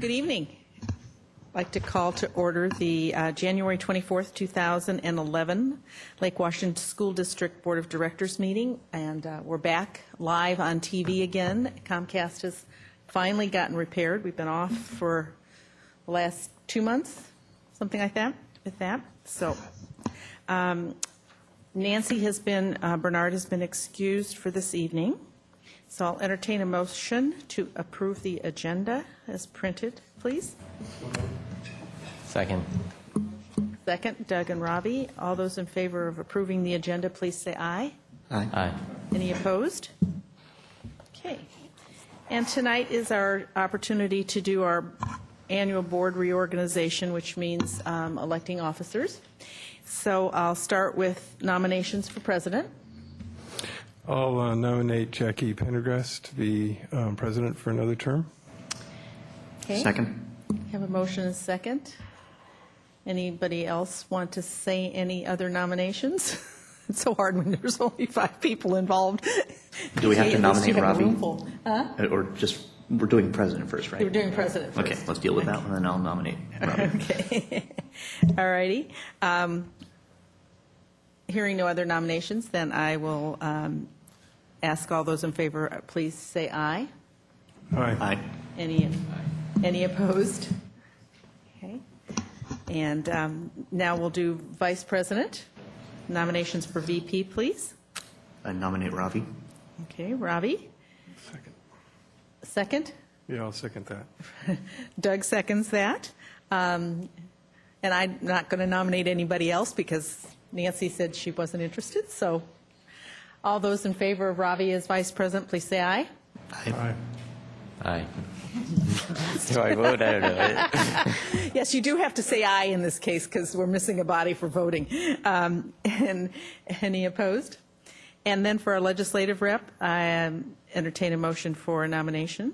Good evening. I'd like to call to order the January 24th, 2011 Lake Washington School District Board of Directors meeting, and we're back live on TV again. Comcast has finally gotten repaired. We've been off for the last 2 months, something like that, with that. So Nancy has been, Bernard has been excused for this evening. So I'll entertain a motion to approve the agenda as printed, please. Second. Second, Doug and Robbie. All those in favor of approving the agenda, please say aye. Aye. Aye. Any opposed? Okay. And tonight is our opportunity to do our annual board reorganization, which means electing officers. So I'll start with nominations for president. I'll nominate Jackie Pendergrass to be president for another term. Okay. Second. Have a motion and a second. Anybody else want to say any other nominations? It's so hard when there's only 5 people involved. Do we have to At least you nominate have a Robbie? room full. Huh? Or just, we're doing president first, right? We're doing president first. Okay, let's deal with that one, and then I'll nominate Robbie. Okay. All righty. Hearing no other nominations, then I will ask all those in favor, please say aye. Aye. Aye. Any opposed? Okay. And now we'll do vice president. Nominations for VP, please. I nominate Robbie. Okay, Robbie. Second. Second? Yeah, I'll second that. Doug seconds that. And I'm not going to nominate anybody else because Nancy said she wasn't interested. So all those in favor of Robbie as vice president, please say aye. Aye. Aye. Do I vote? I don't know. Yes, you do have to say aye in this case because we're missing a body for voting. And any opposed? And then for our legislative rep, I entertain a motion for a nomination.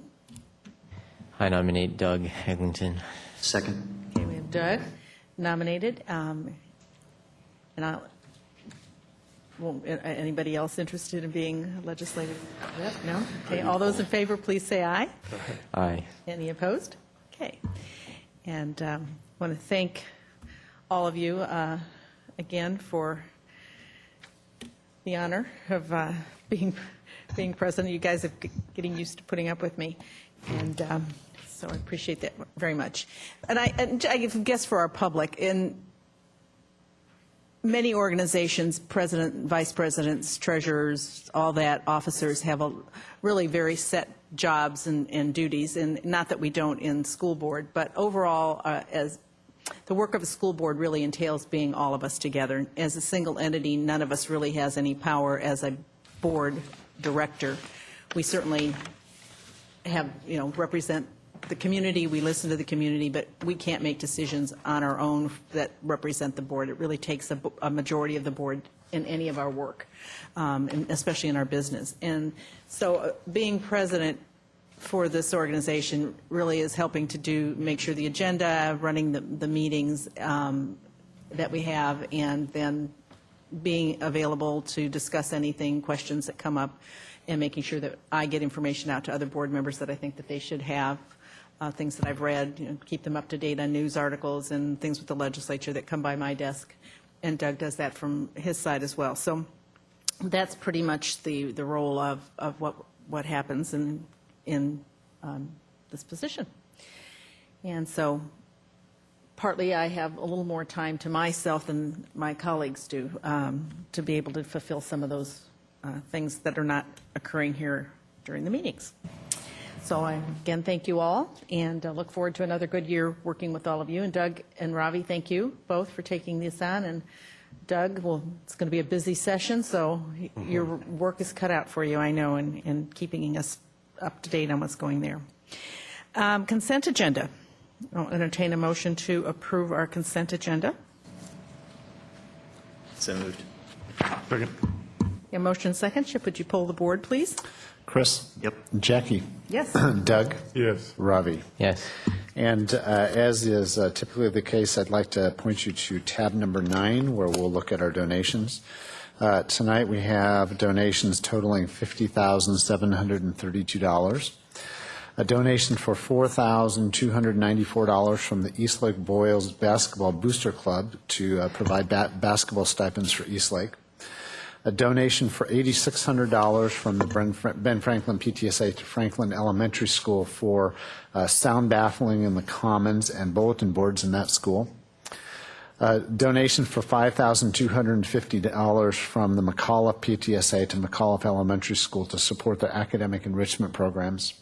I nominate Doug Eglinton. Second. Okay, we have Doug nominated. And I'll, well, anybody else interested in being legislative rep? No? Okay, all those in favor, please say aye. Aye. Any opposed? Okay. And I want to thank all of you again for the honor of being president. You guys are getting used to putting up with me. And so I appreciate that very much. And I guess for our public, in many organizations, president, vice presidents, treasurers, all that, officers have a really very set jobs and duties, and not that we don't in school board, but overall, as the work of a school board really entails being all of us together. As a single entity, none of us really has any power as a board director. We certainly have, represent the community, we listen to the community, but we can't make decisions on our own that represent the board. It really takes a majority of the board in any of our work, and especially in our business. And so being president for this organization really is helping to make sure the agenda, running the meetings that we have, and then being available to discuss anything, questions that come up, and making sure that I get information out to other board members that I think that they should have. Things that I've read, keep them up to date on news articles and things with the legislature that come by my desk. And Doug does that from his side as well. So that's pretty much the role of what happens in this position. And so partly I have a little more time to myself than my colleagues do to be able to fulfill some of those things that are not occurring here during the meetings. So I, again, thank you all, and look forward to another good year working with all of you. And Doug and Robbie, thank you both for taking this on. And Doug, well, it's going to be a busy session, so your work is cut out for you, I know, in keeping us up to date on what's going there. Consent agenda. I'll entertain a motion to approve our consent agenda. So moved. Second. A motion second. Chip, would you poll the board, please? Chris? Yep. Jackie? Yes. Doug? Yes. Robbie? Yes. And as is typically the case, I'd like to point you to tab number 9, where we'll look at our donations. Tonight we have donations totaling $50,732. a donation for $4,294 from the Eastlake Boys Basketball Booster Club to provide basketball stipends for Eastlake, a donation for $8,600 from the Ben Franklin PTSA to Franklin Elementary School for sound baffling in the commons and bulletin boards in that school. A donation for $5,250 from the McAuliffe PTSA to McAuliffe Elementary School to support their academic enrichment programs.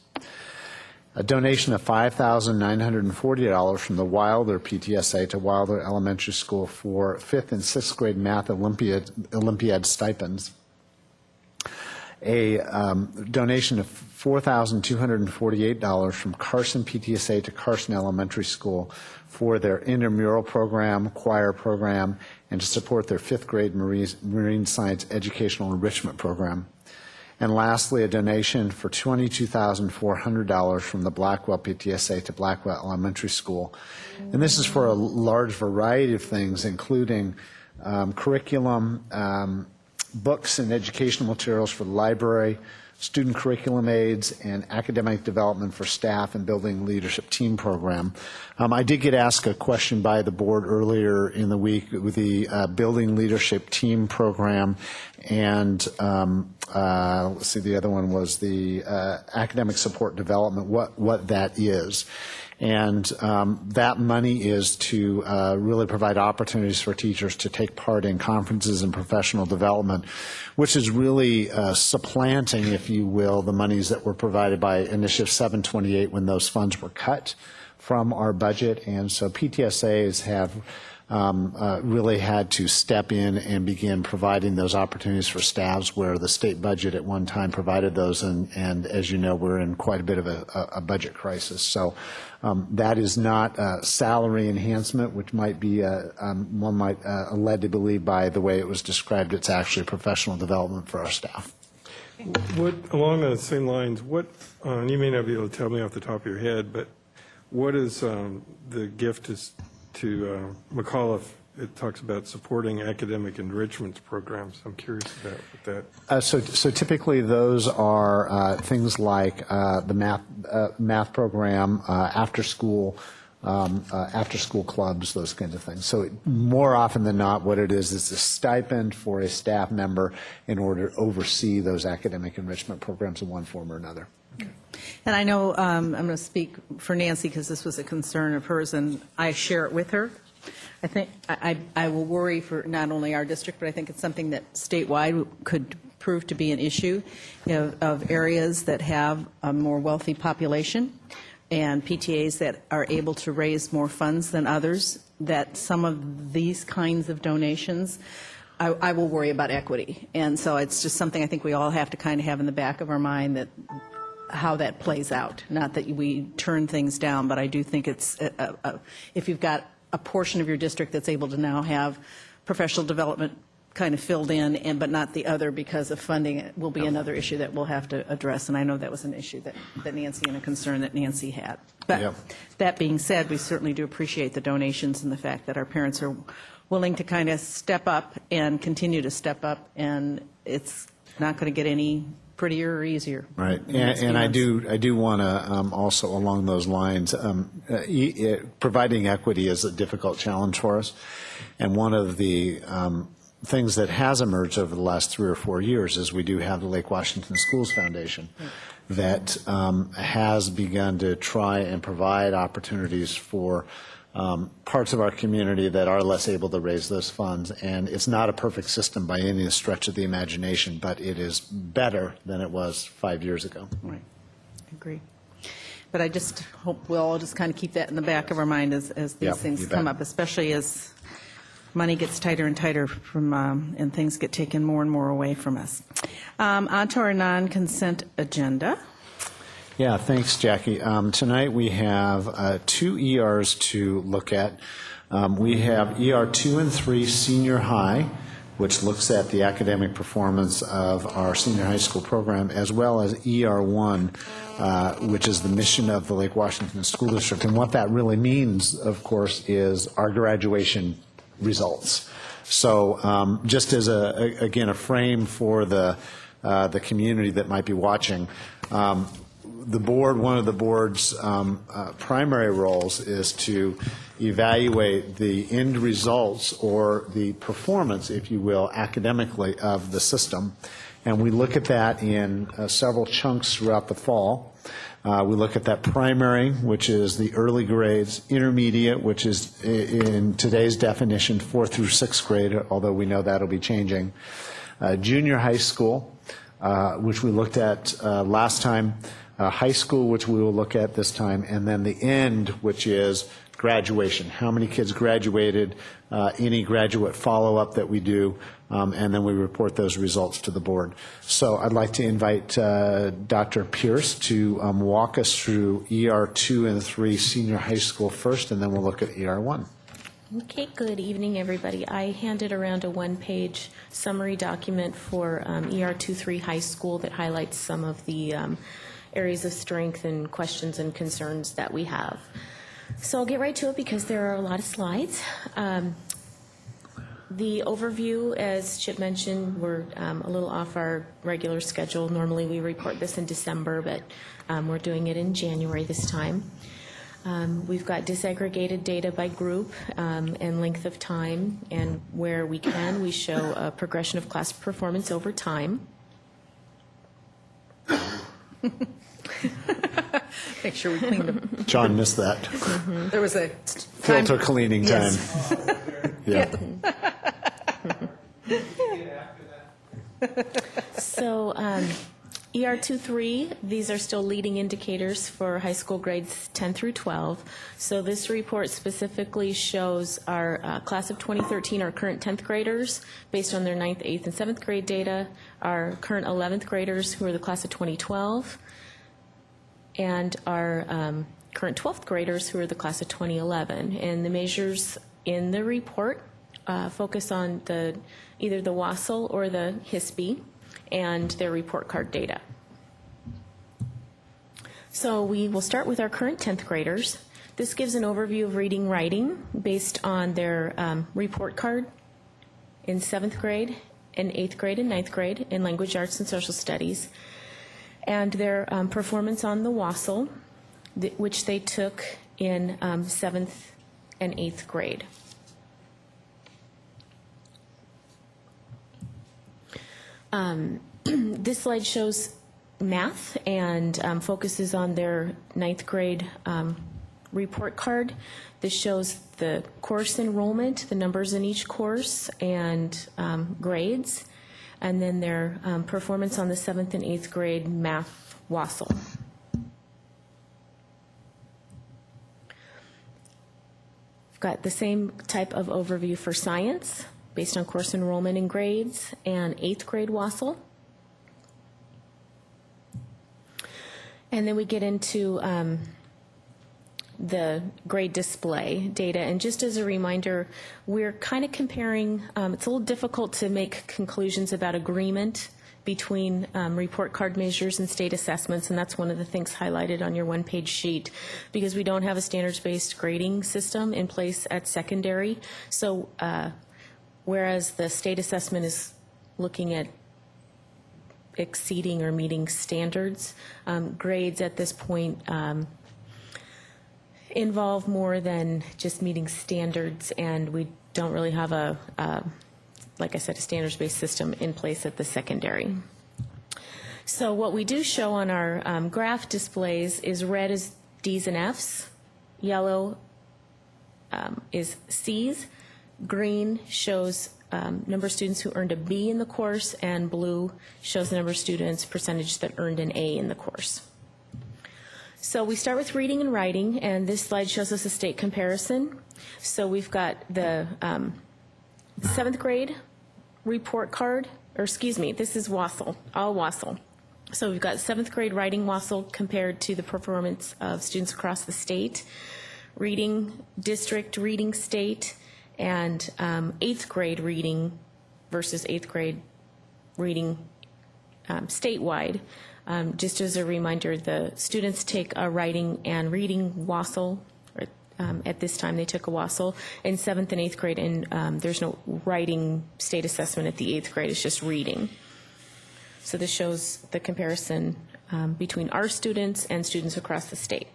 A donation of $5,940 from the Wilder PTSA to Wilder Elementary School for 5th and 6th grade math Olympiad stipends. A donation of $4,248 from Carson PTSA to Carson Elementary School for their intramural program, choir program, and to support their 5th grade marine science educational enrichment program. And lastly, a donation for $22,400 from the Blackwell PTSA to Blackwell Elementary School. And this is for a large variety of things, including curriculum, books and educational materials for the library, student curriculum aids, and academic development for staff and building leadership team program. I did get asked a question by the board earlier in the week with the building leadership team program, and let's see, the other one was the academic support development, what that is. And that money is to really provide opportunities for teachers to take part in conferences and professional development, which is really supplanting, if you will, the monies that were provided by Initiative 728 when those funds were cut from our budget. And so PTSAs have really had to step in and begin providing those opportunities for staffs where the state budget at one time provided those, and as you know, we're in quite a bit of a budget crisis. So that is not salary enhancement, which might be, one might led to believe by the way it was described, it's actually professional development for our staff. What, along those same lines, what, and you may not be able to tell me off the top of your head, but what is the gift to McAuliffe? It talks about supporting academic enrichment programs. I'm curious about that. So typically those are things like the math program, after school clubs, those kinds of things. So more often than not, what it is a stipend for a staff member in order to oversee those academic enrichment programs in one form or another. Okay. And I know I'm going to speak for Nancy because this was a concern of hers, and I share it with her. I think I will worry for not only our district, but I think it's something that statewide could prove to be an issue, of areas that have a more wealthy population and PTAs that are able to raise more funds than others, that some of these kinds of donations, I will worry about equity. And so it's just something I think we all have to kind of have in the back of our mind, that how that plays out. Not that we turn things down, but I do think it's, if you've got a portion of your district that's able to now have professional development kind of filled in, but not the other because of funding, it will be another issue that we'll have to address. And I know that was an issue that Nancy, and a concern that Nancy had. But that being said, we certainly do appreciate the donations and the fact that our parents are willing to kind of step up and continue to step up, and it's not going to get any prettier or easier. Right, and I do want to also along those lines, providing equity is a difficult challenge for us, and one of the things that has emerged over the last 3 or 4 years is we do have the Lake Washington Schools Foundation that has begun to try and provide opportunities for parts of our community that are less able to raise those funds. And it's not a perfect system by any stretch of the imagination, but it is better than it was 5 years ago. Right. I agree. But I just hope we'll all just kind of keep that in the back of our mind as these things come up, especially as money gets tighter and tighter from, and things get taken more and more away from us. On to our non-consent agenda. Yeah, thanks, Jackie. Tonight we have 2 ERs to look at. We have ER 2 and 3 senior high, which looks at the academic performance of our senior high school program, as well as ER 1, which is the mission of the Lake Washington School District. And what that really means, of course, is our graduation results. So just as, again, a frame for the community that might be watching, the board, one of the board's primary roles is to evaluate the end results or the performance, if you will, academically of the system. And we look at that in several chunks throughout the fall. We look at that primary, which is the early grades, intermediate, which is in today's definition 4th through 6th grade, although we know that'll be changing. Junior high school, which we looked at last time, high school, which we will look at this time, and then the end, which is graduation. How many kids graduated, any graduate follow-up that we do, and then we report those results to the board. So I'd like to invite Dr. Pierce to walk us through ER 2 and 3 senior high school first, and then we'll look at ER 1. Okay, good evening, everybody. I handed around a one-page summary document for ER 2-3 high school that highlights some of the areas of strength and questions and concerns that we have. So I'll get right to it because there are a lot of slides. The overview, as Chip mentioned, we're a little off our regular schedule. Normally we report this in December, but we're doing it in January this time. We've got disaggregated data by group and length of time, and where we can, we show a progression of class performance over time. Make sure we clean them. John missed that. There was a Filter cleaning time. Yes. Yeah. So ER 2-3, these are still leading indicators for high school grades 10 through 12. So this report specifically shows our class of 2013, our current 10th graders, based on their 9th, 8th, and 7th grade data, our current 11th graders, who are the class of 2012, and our current 12th graders, who are the class of 2011. And the measures in the report focus on either the WASL or the HISP and their report card data. So we will start with our current 10th graders. This gives an overview of reading, writing based on their report card in 7th grade, in 8th grade, and 9th grade in language arts and social studies, and their performance on the WASL, which they took in 7th and 8th grade. This slide shows math and focuses on their 9th grade report card. This shows the course enrollment, the numbers in each course, and grades, and then their performance on the 7th and 8th grade math WASL. We've got the same type of overview for science, based on course enrollment and grades, and 8th grade WASL. And then we get into the grade display data. And just as a reminder, we're kind of comparing, it's a little difficult to make conclusions about agreement between report card measures and state assessments, and that's one of the things highlighted on your one-page sheet, because we don't have a standards-based grading system in place at secondary. So whereas the state assessment is looking at exceeding or meeting standards, grades at this point involve more than just meeting standards, and we don't really have like I said, a standards-based system in place at the secondary. So what we do show on our graph displays is red is D's and F's, yellow is C's, green shows number of students who earned a B in the course, and blue shows the number of students percentage that earned an A in the course. So we start with reading and writing, and this slide shows us a state comparison. So we've got the 7th grade report card, or excuse me, this is WASL, all WASL. So we've got 7th grade writing WASL compared to the performance of students across the state, reading district, reading state, and 8th grade reading versus 8th grade reading statewide. Just as a reminder, the students take a writing and reading WASL. At this time, they took a WASL in 7th and 8th grade, and there's no writing state assessment at the 8th grade. It's just reading. So this shows the comparison between our students and students across the state.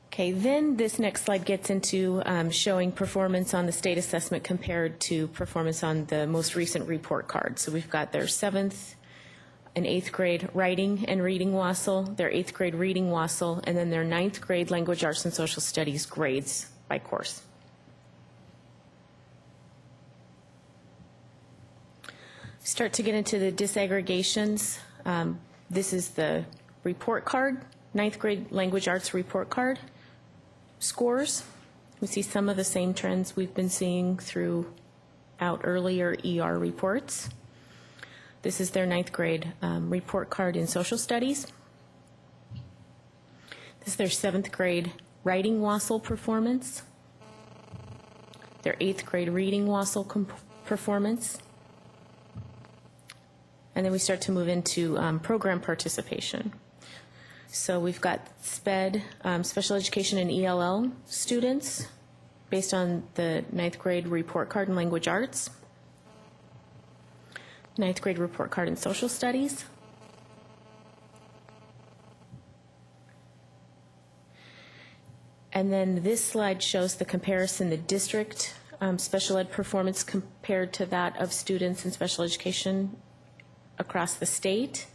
Okay, then this next slide gets into showing performance on the state assessment compared to performance on the most recent report card. So we've got their 7th and 8th grade writing and reading WASL, their 8th grade reading WASL, and then their 9th grade language arts and social studies grades by course. Start to get into the disaggregations. This is the report card, 9th grade language arts report card scores. We see some of the same trends we've been seeing throughout earlier ER reports. This is their 9th grade report card in social studies. This is their 7th grade writing WASL performance, their 8th grade reading WASL performance. And then we start to move into program participation. So we've got SPED, special education and ELL students, based on the 9th grade report card in language arts, 9th grade report card in social studies, and then this slide shows the comparison, the district special ed performance compared to that of students in special education across the state.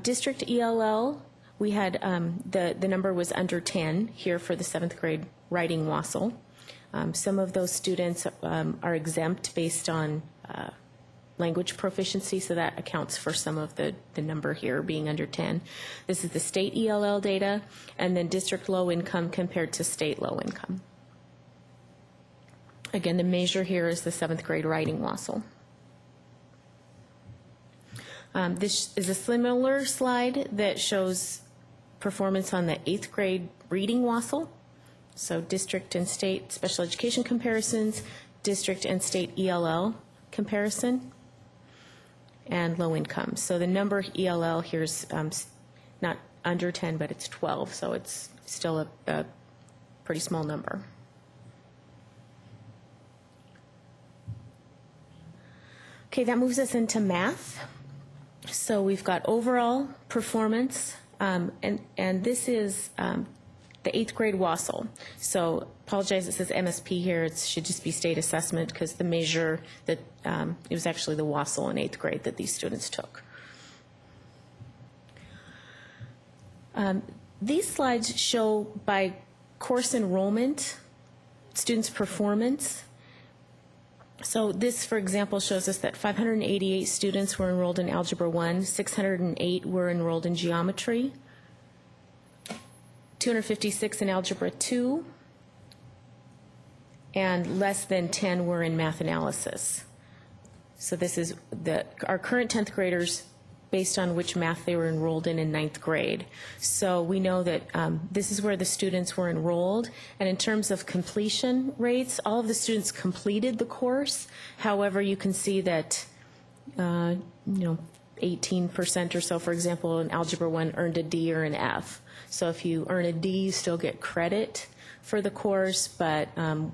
District ELL, we had, the number was under 10 here for the 7th grade writing WASL. Some of those students are exempt based on language proficiency, so that accounts for some of the number here being under 10. This is the state ELL data, and then district low income compared to state low income. Again, the measure here is the 7th grade writing WASL. This is a similar slide that shows performance on the 8th grade reading WASL. So district and state special education comparisons, district and state ELL comparison, and low income. So the number ELL here is not under 10, but it's 12, so it's still a pretty small number. Okay, that moves us into math. So we've got overall performance, and this is the 8th grade WASL. So apologize, it says MSP here. It should just be state assessment because the measure that it was actually the WASL in 8th grade that these students took. These slides show by course enrollment students' performance. So this, for example, shows us that 588 students were enrolled in Algebra 1, 608 were enrolled in Geometry, 256 in Algebra 2, and less than 10 were in Math Analysis. So this is our current 10th graders based on which math they were enrolled in 9th grade. So we know that this is where the students were enrolled, and in terms of completion rates, all of the students completed the course. However, you can see that 18% or so, for example, in Algebra 1 earned a D or an F. So if you earn a D, you still get credit for the course, but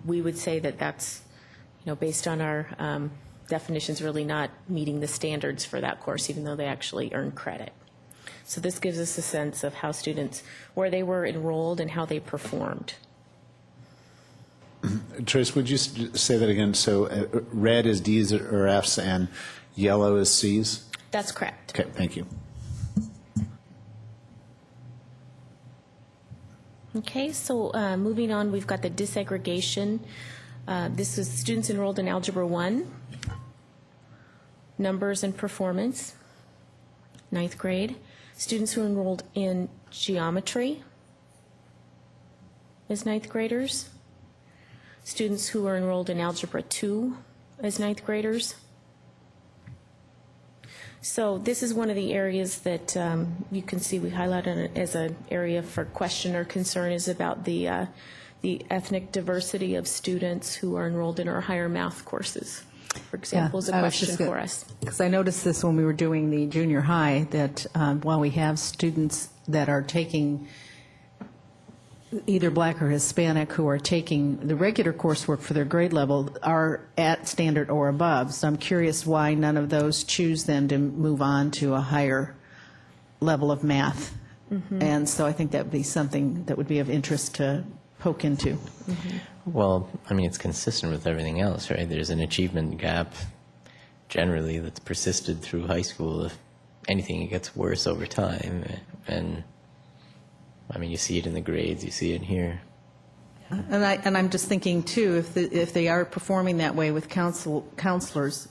we would say that that's, based on our definitions, really not meeting the standards for that course, even though they actually earn credit. So this gives us a sense of how students, where they were enrolled and how they performed. Trace, would you say that again? So red is D's or F's and yellow is C's? That's correct. Okay, thank you. Okay, so moving on, we've got the disaggregation. This is students enrolled in Algebra 1, numbers and performance, 9th grade. Students who enrolled in Geometry as 9th graders. Students who are enrolled in Algebra 2 as 9th graders. So this is one of the areas that you can see we highlighted it as an area for question or concern, is about the ethnic diversity of students who are enrolled in our higher math courses, for example, is a question for us. Because I noticed this when we were doing the junior high, that while we have students that are taking either Black or Hispanic who are taking the regular coursework for their grade level are at standard or above. So I'm curious why none of those choose then to move on to a higher level of math. And so I think that would be something that would be of interest to poke into. Well, I mean, it's consistent with everything else, right? There's an achievement gap generally that's persisted through high school. If anything, it gets worse over time. And I mean, you see it in the grades, you see it here. And I'm just thinking too, if they are performing that way with counselors,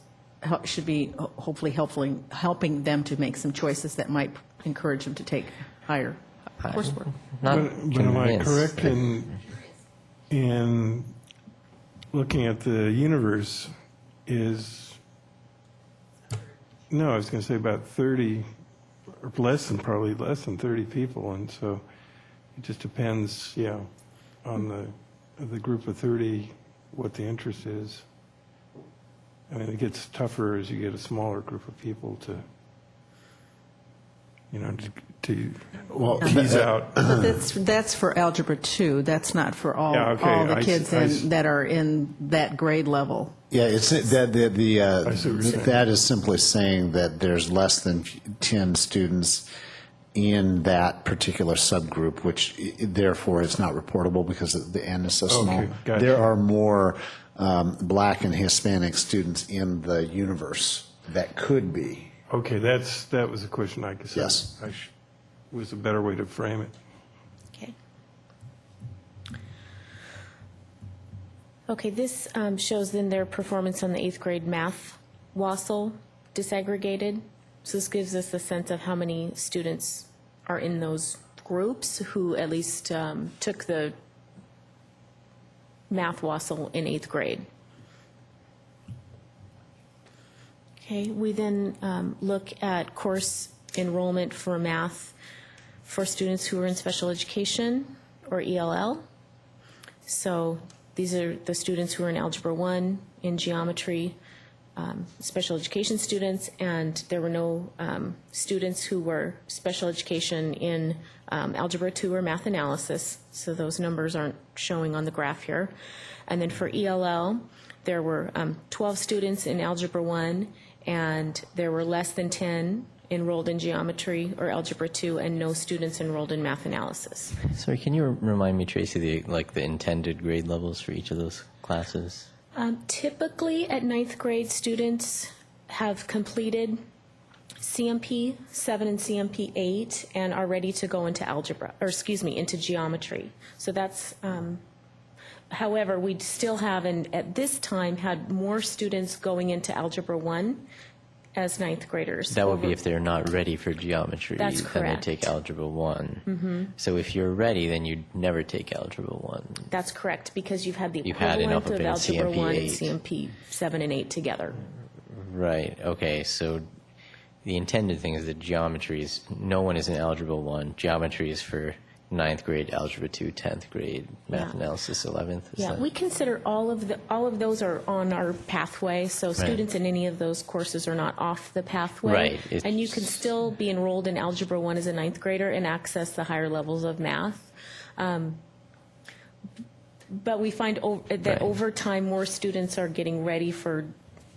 should be hopefully helping them to make some choices that might encourage them to take higher coursework. Not But am I convinced. correct in looking at the universe is, no, I was going to say about 30, or probably less than 30 people, and so it just depends, on the group of 30, what the interest is. I mean, it gets tougher as you get a smaller group of people to tease out. But that's for Algebra 2. That's not for all Yeah, okay. all the I kids see. that are in that grade level. Yeah, it's that I see what you're saying. that is simply saying that there's less than 10 students in that particular subgroup, which therefore is not reportable because the N is so small. Okay, gotcha. There are more Black and Hispanic students in the universe that could be. Okay, that was a question I guess. Yes. Was a better way to frame it. Okay. Okay, this shows then their performance on the 8th grade math WASL disaggregated. So this gives us a sense of how many students are in those groups who at least took the math WASL in 8th grade. Okay, we then look at course enrollment for math for students who are in special education or ELL. So these are the students who are in Algebra 1, in geometry, special education students, and there were no students who were special education in Algebra 2 or math analysis, so those numbers aren't showing on the graph here. And then for ELL, there were 12 students in Algebra 1, and there were less than 10 enrolled in geometry or Algebra 2, and no students enrolled in math analysis. Sorry, can you remind me, Tracy, the intended grade levels for each of those classes? Typically, at 9th grade, students have completed CMP 7 and CMP 8 and are ready to go into into geometry. So that's, however, we still have, and at this time, had more students going into Algebra 1 as 9th graders. That would be if they're not ready for geometry. That's Then correct. they take Algebra 1. Mm-hmm. So if you're ready, then you'd never take Algebra 1. That's correct, because you've had the You've had equivalent enough of of it in Algebra CMP 1 and 8. CMP 7 and 8 together. Right, okay, so the intended thing is that geometry is, no one is in Algebra 1. Geometry is for 9th grade, Algebra 2, 10th grade, math Yeah. analysis, 11th. Is Yeah, that- we consider all of those are on our pathway, so students in any of those courses are not off the pathway. Right, it's- And you can still be enrolled in Algebra 1 as a 9th grader and access the higher levels of math. But we find that Right. over time, more students are getting ready for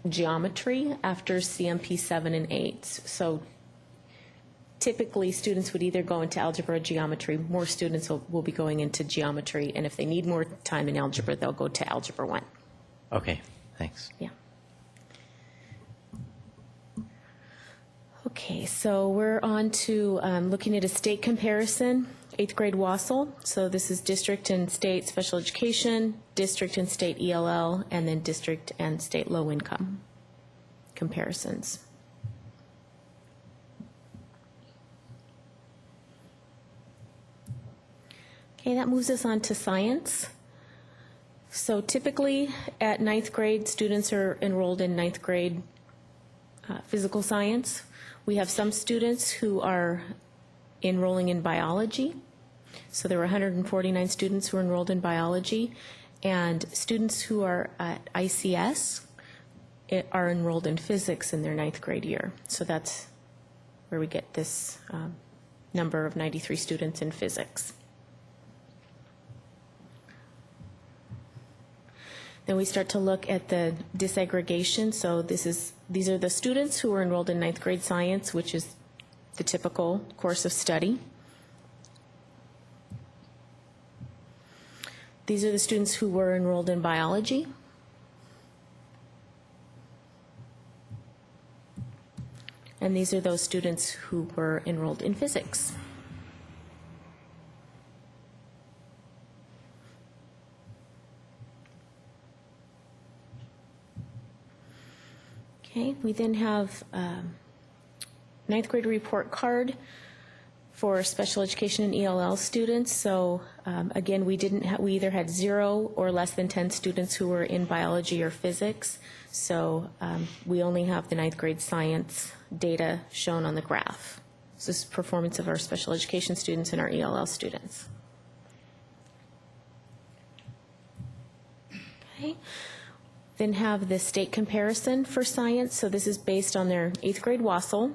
geometry after CMP 7 and 8. So typically, students would either go into algebra or geometry. More students will be going into geometry, and if they need more time in algebra, they'll go to Algebra 1. Okay, thanks. Yeah. Okay, so we're on to looking at a state comparison, 8th grade WASL. So this is district and state special education, district and state ELL, and then district and state low income comparisons. Okay, that moves us on to science. So typically, at 9th grade, students are enrolled in 9th grade physical science. We have some students who are enrolling in biology. So there were 149 students who were enrolled in biology. And students who are at ICS are enrolled in physics in their 9th grade year. So that's where we get this number of 93 students in physics. Then we start to look at the disaggregation. So these are the students who were enrolled in ninth grade science, which is the typical course of study. These are the students who were enrolled in biology. And these are those students who were enrolled in physics. Okay, we then have ninth grade report card for special education and ELL students. So again, we either had 0 or less than 10 students who were in biology or physics. So we only have the ninth grade science data shown on the graph. So this is performance of our special education students and our ELL students. Okay. Then have the state comparison for science. So this is based on their 8th grade WASL.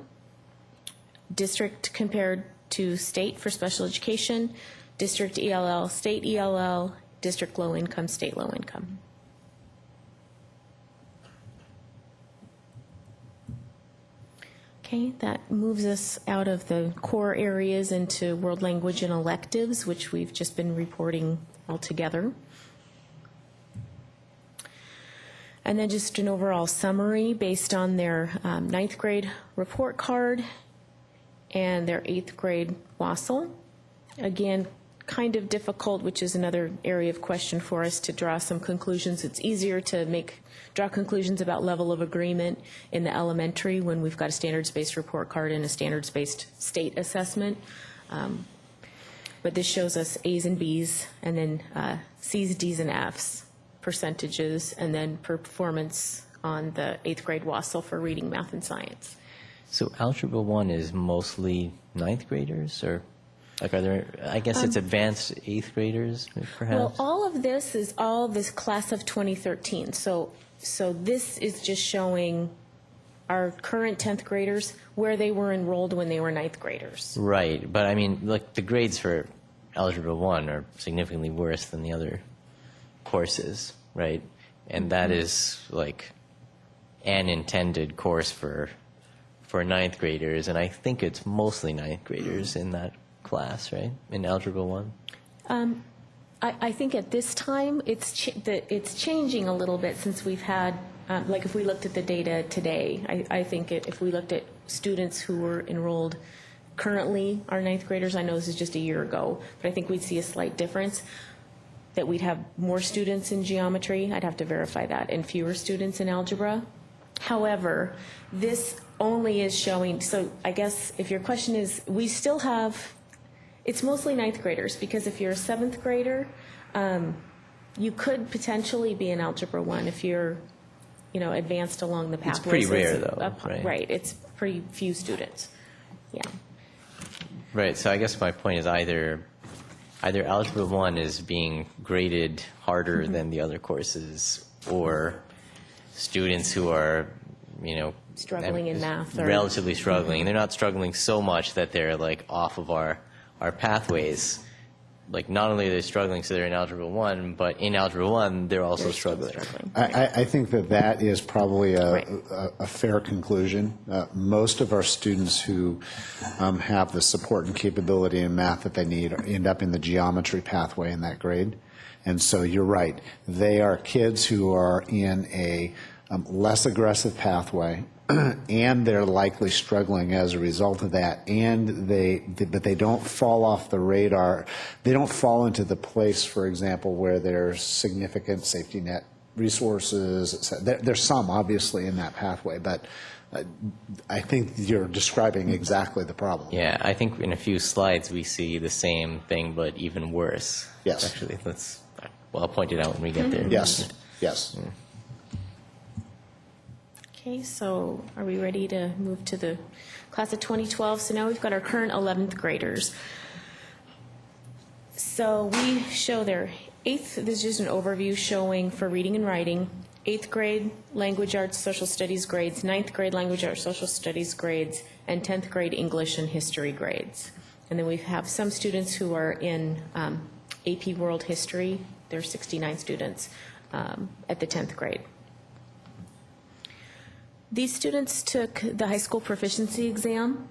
District compared to state for special education, district ELL, state ELL, district low income, state low income. Okay, that moves us out of the core areas into world language and electives, which we've just been reporting all together. And then just an overall summary based on their ninth grade report card and their 8th grade WASL. Again, kind of difficult, which is another area of question for us to draw some conclusions. It's easier to draw conclusions about level of agreement in the elementary when we've got a standards-based report card and a standards-based state assessment. But this shows us A's and B's, and then C's, D's, and F's percentages, and then performance on the 8th grade WASL for reading, math, and science. So Algebra 1 is mostly ninth graders, or like are there, I guess it's advanced 8th graders, perhaps? Well, all of this is all this class of 2013. So this is just showing our current 10th graders where they were enrolled when they were ninth graders. Right, but I mean, like the grades for Algebra 1 are significantly worse than the other courses, right? And that is like an intended course for ninth graders, and I think it's mostly ninth graders in that class, right? In Algebra 1? I think at this time it's changing a little bit since we've had, like if we looked at the data today, I think if we looked at students who were enrolled currently, our ninth graders, I know this is just a year ago, but I think we'd see a slight difference, that we'd have more students in geometry, I'd have to verify that, and fewer students in algebra. However, this only is showing, so I guess if your question is, we still have, it's mostly ninth graders, because if you're a 7th grader, you could potentially be in Algebra 1 if you're, advanced along the pathways. It's pretty rare, though, right? Right, it's pretty few students, yeah. Right, so I guess my point is either Algebra 1 is being graded harder than the other courses, or students who are, Struggling in math. Relatively struggling. They're not struggling so much that they're like off of our pathways. Like not only are they struggling, so they're in Algebra 1, but in Algebra 1, they're also struggling. I think that is probably a fair conclusion. Most of our students who have the support and capability in math that they need end up in the geometry pathway in that grade. And so you're right. They are kids who are in a less aggressive pathway, and they're likely struggling as a result of that, but they don't fall off the radar. They don't fall into the place, for example, where there's significant safety net resources. There's some, obviously, in that pathway, but I think you're describing exactly the problem. Yeah, I think in a few slides we see the same thing, but even worse. Yes. Actually, I'll point it out when we get there. Yes, yes. Okay, so are we ready to move to the class of 2012? So now we've got our current 11th graders. So we show their 8th, this is just an overview showing for reading and writing, 8th grade language arts social studies grades, 9th grade language arts social studies grades, and 10th grade English and history grades. And then we have some students who are in AP World History. There are 69 students. at the 10th grade. These students took the high school proficiency exam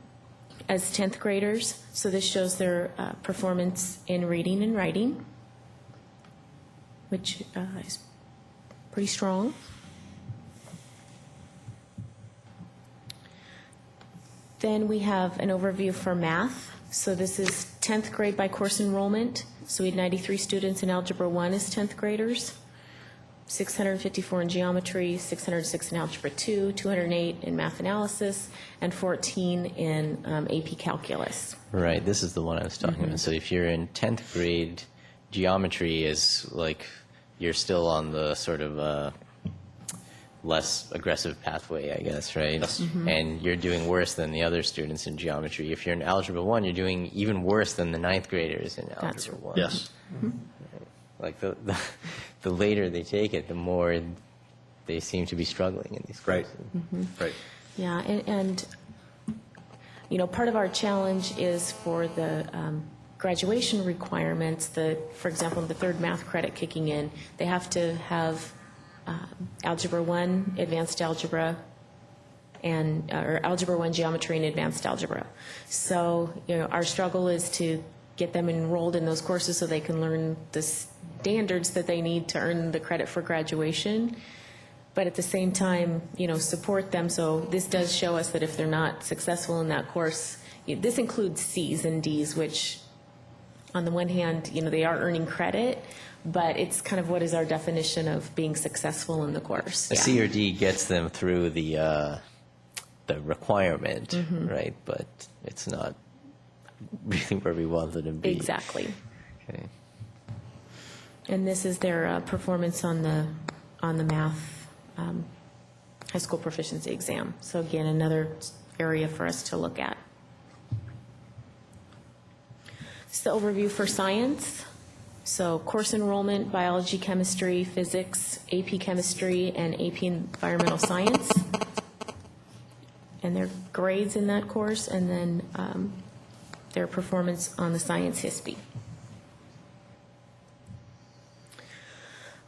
as 10th graders, so this shows their performance in reading and writing, which is pretty strong. Then we have an overview for math. So this is 10th grade by course enrollment. So we had 93 students in Algebra 1 as 10th graders, 654 in geometry, 606 in Algebra 2, 208 in math analysis, and 14 in AP calculus. Right, this is the one I was talking about. So if you're in 10th grade, geometry is like you're still on the sort of less aggressive pathway, I guess, right? And you're doing worse than the other students in geometry. If you're in Algebra 1, you're doing even worse than the 9th graders in Algebra 1. Yes. Like the later they take it, the more they seem to be struggling in these Right. courses. Right. Yeah, and you know, part of our challenge is for the graduation requirements, for example, the third math credit kicking in, they have to have Algebra 1, Advanced Algebra, or Algebra 1 Geometry and Advanced Algebra. So, you know, our struggle is to get them enrolled in those courses so they can learn the standards that they need to earn the credit for graduation, but at the same time, you know, support them. So this does show us that if they're not successful in that course, this includes C's and D's, which on the one hand, you know, they are earning credit, but it's kind of what is our definition of being successful in the course. A C or D gets them through the requirement, right? But it's not really where we want them to be. Exactly. Okay. And this is their performance on the math high school proficiency exam. So again, another area for us to look at. This is the overview for science. So course enrollment, biology, chemistry, physics, AP chemistry, and AP environmental science. And their grades in that course, and then their performance on the science HISP.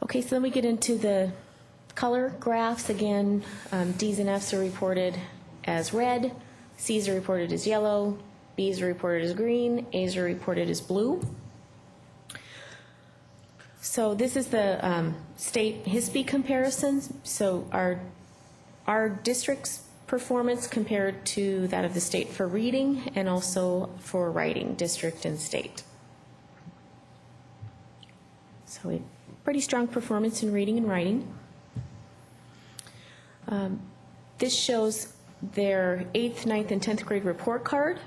Okay, so then we get into the color graphs. Again, D's and F's are reported as red, C's are reported as yellow, B's are reported as green, A's are reported as blue. So this is the state HISP comparisons. So our district's performance compared to that of the state for reading and also for writing, district and state. So a pretty strong performance in reading and writing. This shows their 8th, 9th, and 10th grade report card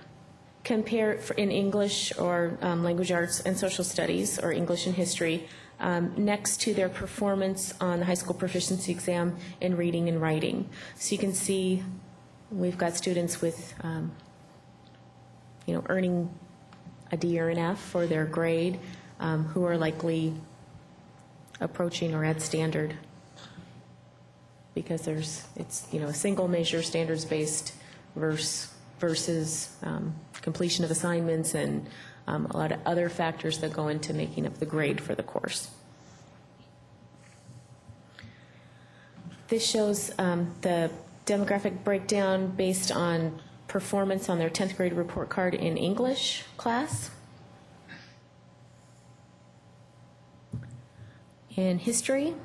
compared in English or language arts and social studies, or English and history, next to their performance on the high school proficiency exam in reading and writing. So you can see we've got students with, earning a D or an F for their grade, who are likely approaching or at standard, because it's a single measure, standards-based versus completion of assignments and a lot of other factors that go into making up the grade for the course. This shows the demographic breakdown based on performance on their 10th grade report card in English class. In history,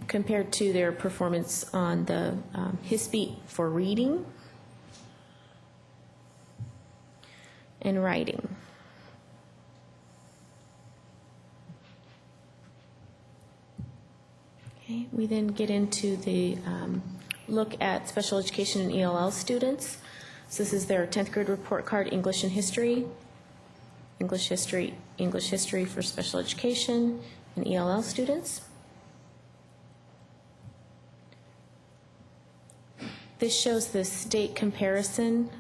compared to their performance on the HISP for reading and writing. Okay, we then get into the look at special education and ELL students. So this is their 10th grade report card, English and history, English history for special education and ELL students. This shows the state comparison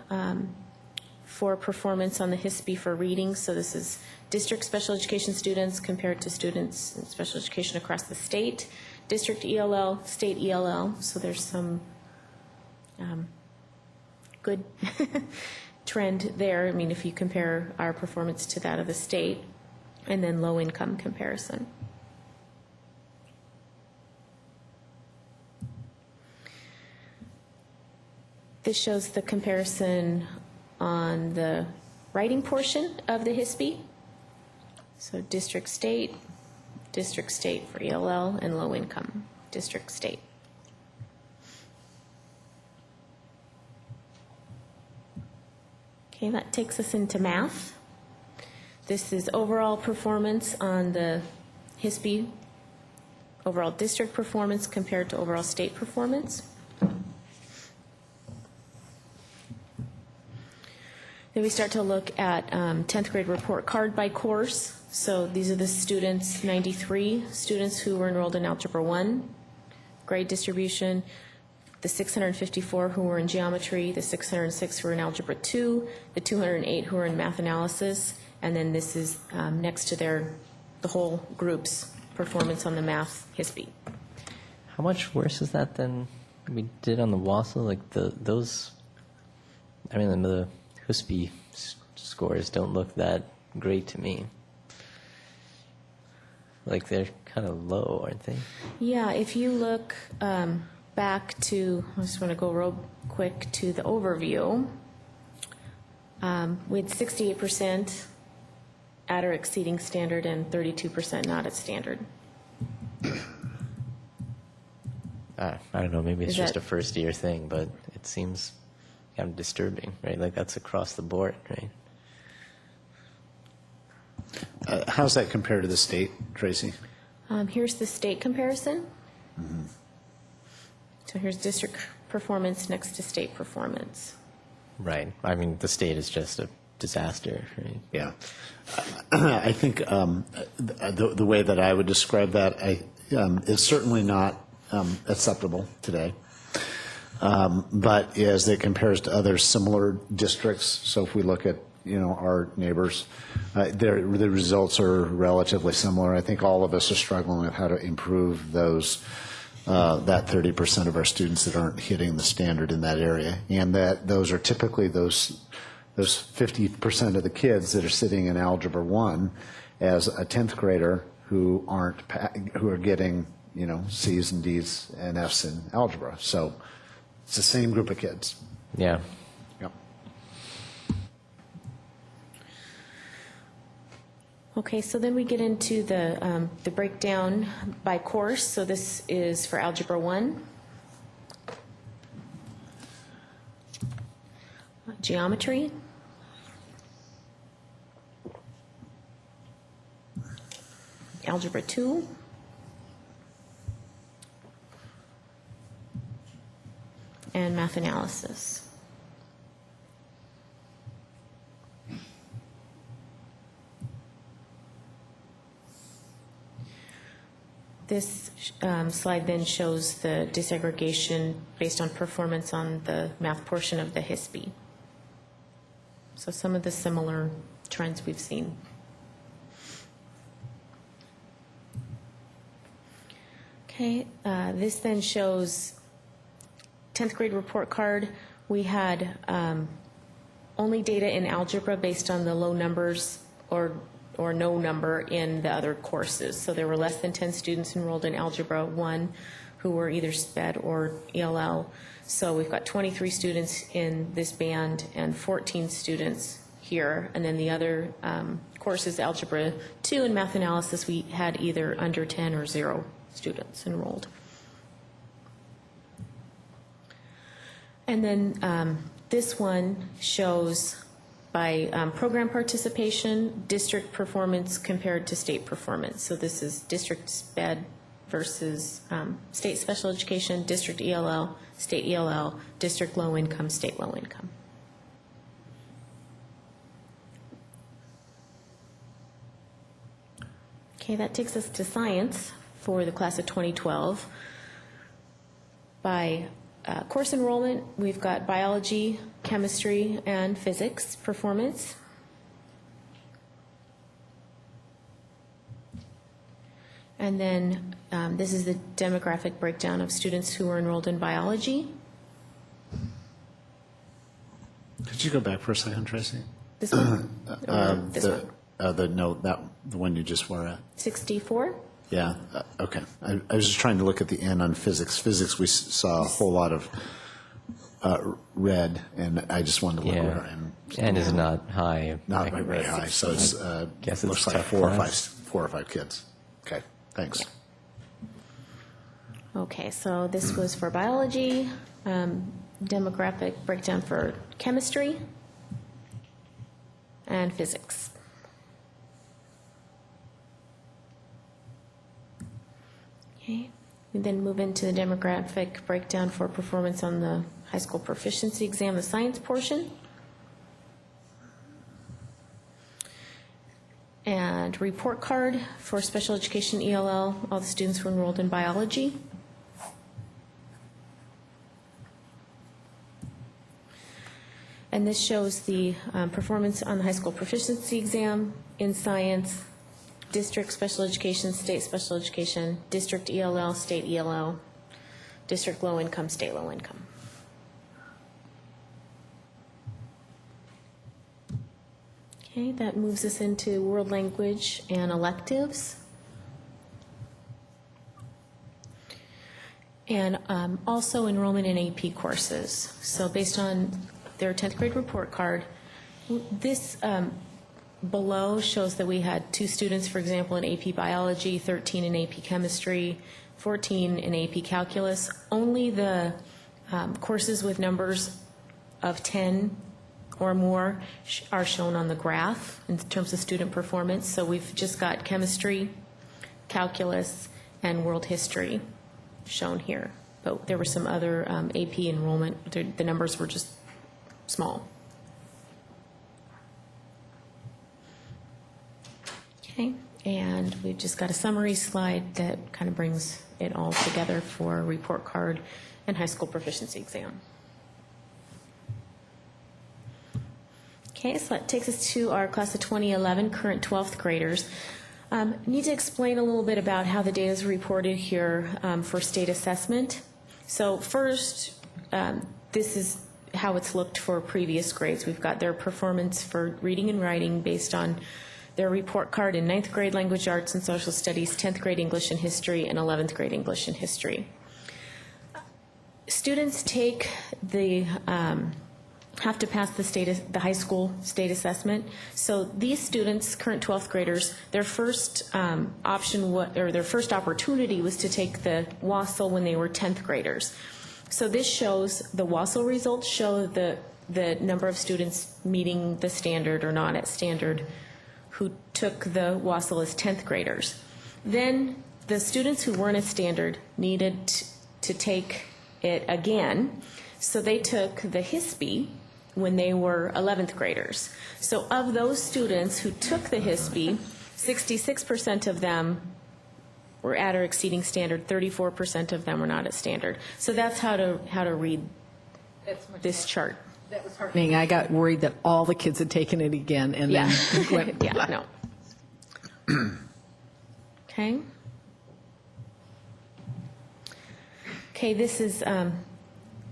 for performance on the HISP for reading. So this is district special education students compared to students in special education across the state, district ELL, state ELL. So there's some good trend there. I mean, if you compare our performance to that of the state, and then low income comparison. This shows the comparison on the writing portion of the HISP. So district state for ELL, and low income, district state. Okay, that takes us into math. This is overall performance on the HISP, overall district performance compared to overall state performance. Then we start to look at 10th grade report card by course. So these are the students, 93 students who were enrolled in Algebra 1, grade distribution, the 654 who were in geometry, the 606 who were in Algebra 2, the 208 who were in math analysis, and then this is next to the whole group's performance on the math HISP. How much worse is that than we did on the WASL? Like those, I mean, the HISP scores don't look that great to me. Like they're kind of low, aren't they? Yeah, if you look back to, I just want to go real quick to the overview. We had 68% at or exceeding standard and 32% not at standard. I don't know, maybe it's Is just that- a first year thing, but it seems kind of disturbing, right? Like that's across the board, right? How's that compared to the state, Tracy? Here's the state comparison. So here's district performance next to state performance. Right. I mean, the state is just a disaster, right? Yeah. I think the way that I would describe that is certainly not acceptable today. But as it compares to other similar districts, so if we look at our neighbors, the results are relatively similar. I think all of us are struggling with how to improve those that 30% of our students that aren't hitting the standard in that area, and that those are typically those 50% of the kids that are sitting in Algebra 1 as a 10th grader who are getting C's and D's and F's in algebra. So it's the same group of kids. Yeah. Yep. Okay, so then we get into the breakdown by course. So this is for Algebra 1. Geometry. Algebra 2. And math analysis. This slide then shows the disaggregation based on performance on the math portion of the HISP. So some of the similar trends we've seen. Okay, this then shows 10th grade report card. We had only data in algebra based on the low numbers or no number in the other courses. So there were less than 10 students enrolled in Algebra 1 who were either SPED or ELL. So we've got 23 students in this band and 14 students here. And then the other courses, Algebra 2 and Math Analysis, we had either under 10 or 0 students enrolled. And then this one shows by program participation, district performance compared to state performance. So this is district SPED versus state special education, district ELL, state ELL, district low income, state low income. Okay, that takes us to science for the class of 2012. By course enrollment, we've got biology, chemistry, and physics performance. And then this is the demographic breakdown of students who were enrolled in biology. Could you go back for a second, Tracy? This one? Or this one? The one you just were at. 64? Yeah, okay. I was just trying to look at the end on physics. Physics, we saw a whole lot of red, and I just wanted to look where, And is not high. not very high, so it's, Guess it's looks like tough four class. or five kids. Okay, thanks. Okay, so this was for biology, demographic breakdown for chemistry, and physics. Okay, we then move into the demographic breakdown for performance on the high school proficiency exam, the science portion. And report card for special education ELL, all the students who enrolled in biology. And this shows the performance on the high school proficiency exam in science, district special education, state special education, district ELL, state ELL, district low income, state low income. Okay, that moves us into world language and electives. And also enrollment in AP courses. So based on their 10th grade report card, this below shows that we had 2 students, for example, in AP biology, 13 in AP chemistry, 14 in AP calculus. Only the courses with numbers of 10 or more are shown on the graph in terms of student performance. So we've just got chemistry, calculus, and world history shown here. But there were some other AP enrollment, the numbers were just small. Okay, and we've just got a summary slide that kind of brings it all together for report card and high school proficiency exam. Okay, so that takes us to our class of 2011 current 12th graders. Need to explain a little bit about how the data is reported here for state assessment. So first, this is how it's looked for previous grades. We've got their performance for reading and writing based on their report card in 9th grade language arts and social studies, 10th grade English and history, and 11th grade English and history. Students take the have to pass the high school state assessment. So these students, current 12th graders, their first their first opportunity was to take the WASL when they were 10th graders. So this shows the WASL results show the number of students meeting the standard or not at standard who took the WASL as 10th graders. Then the students who weren't at standard needed to take it again. So they took the HISPE when they were 11th graders. So of those students who took the HISPE, 66% of them were at or exceeding standard, 34% of them were not at standard. So that's how to read this chart. That was heartening. I got worried that all the kids had taken it again and Yeah. then went. Yeah, no. Okay. Okay, this is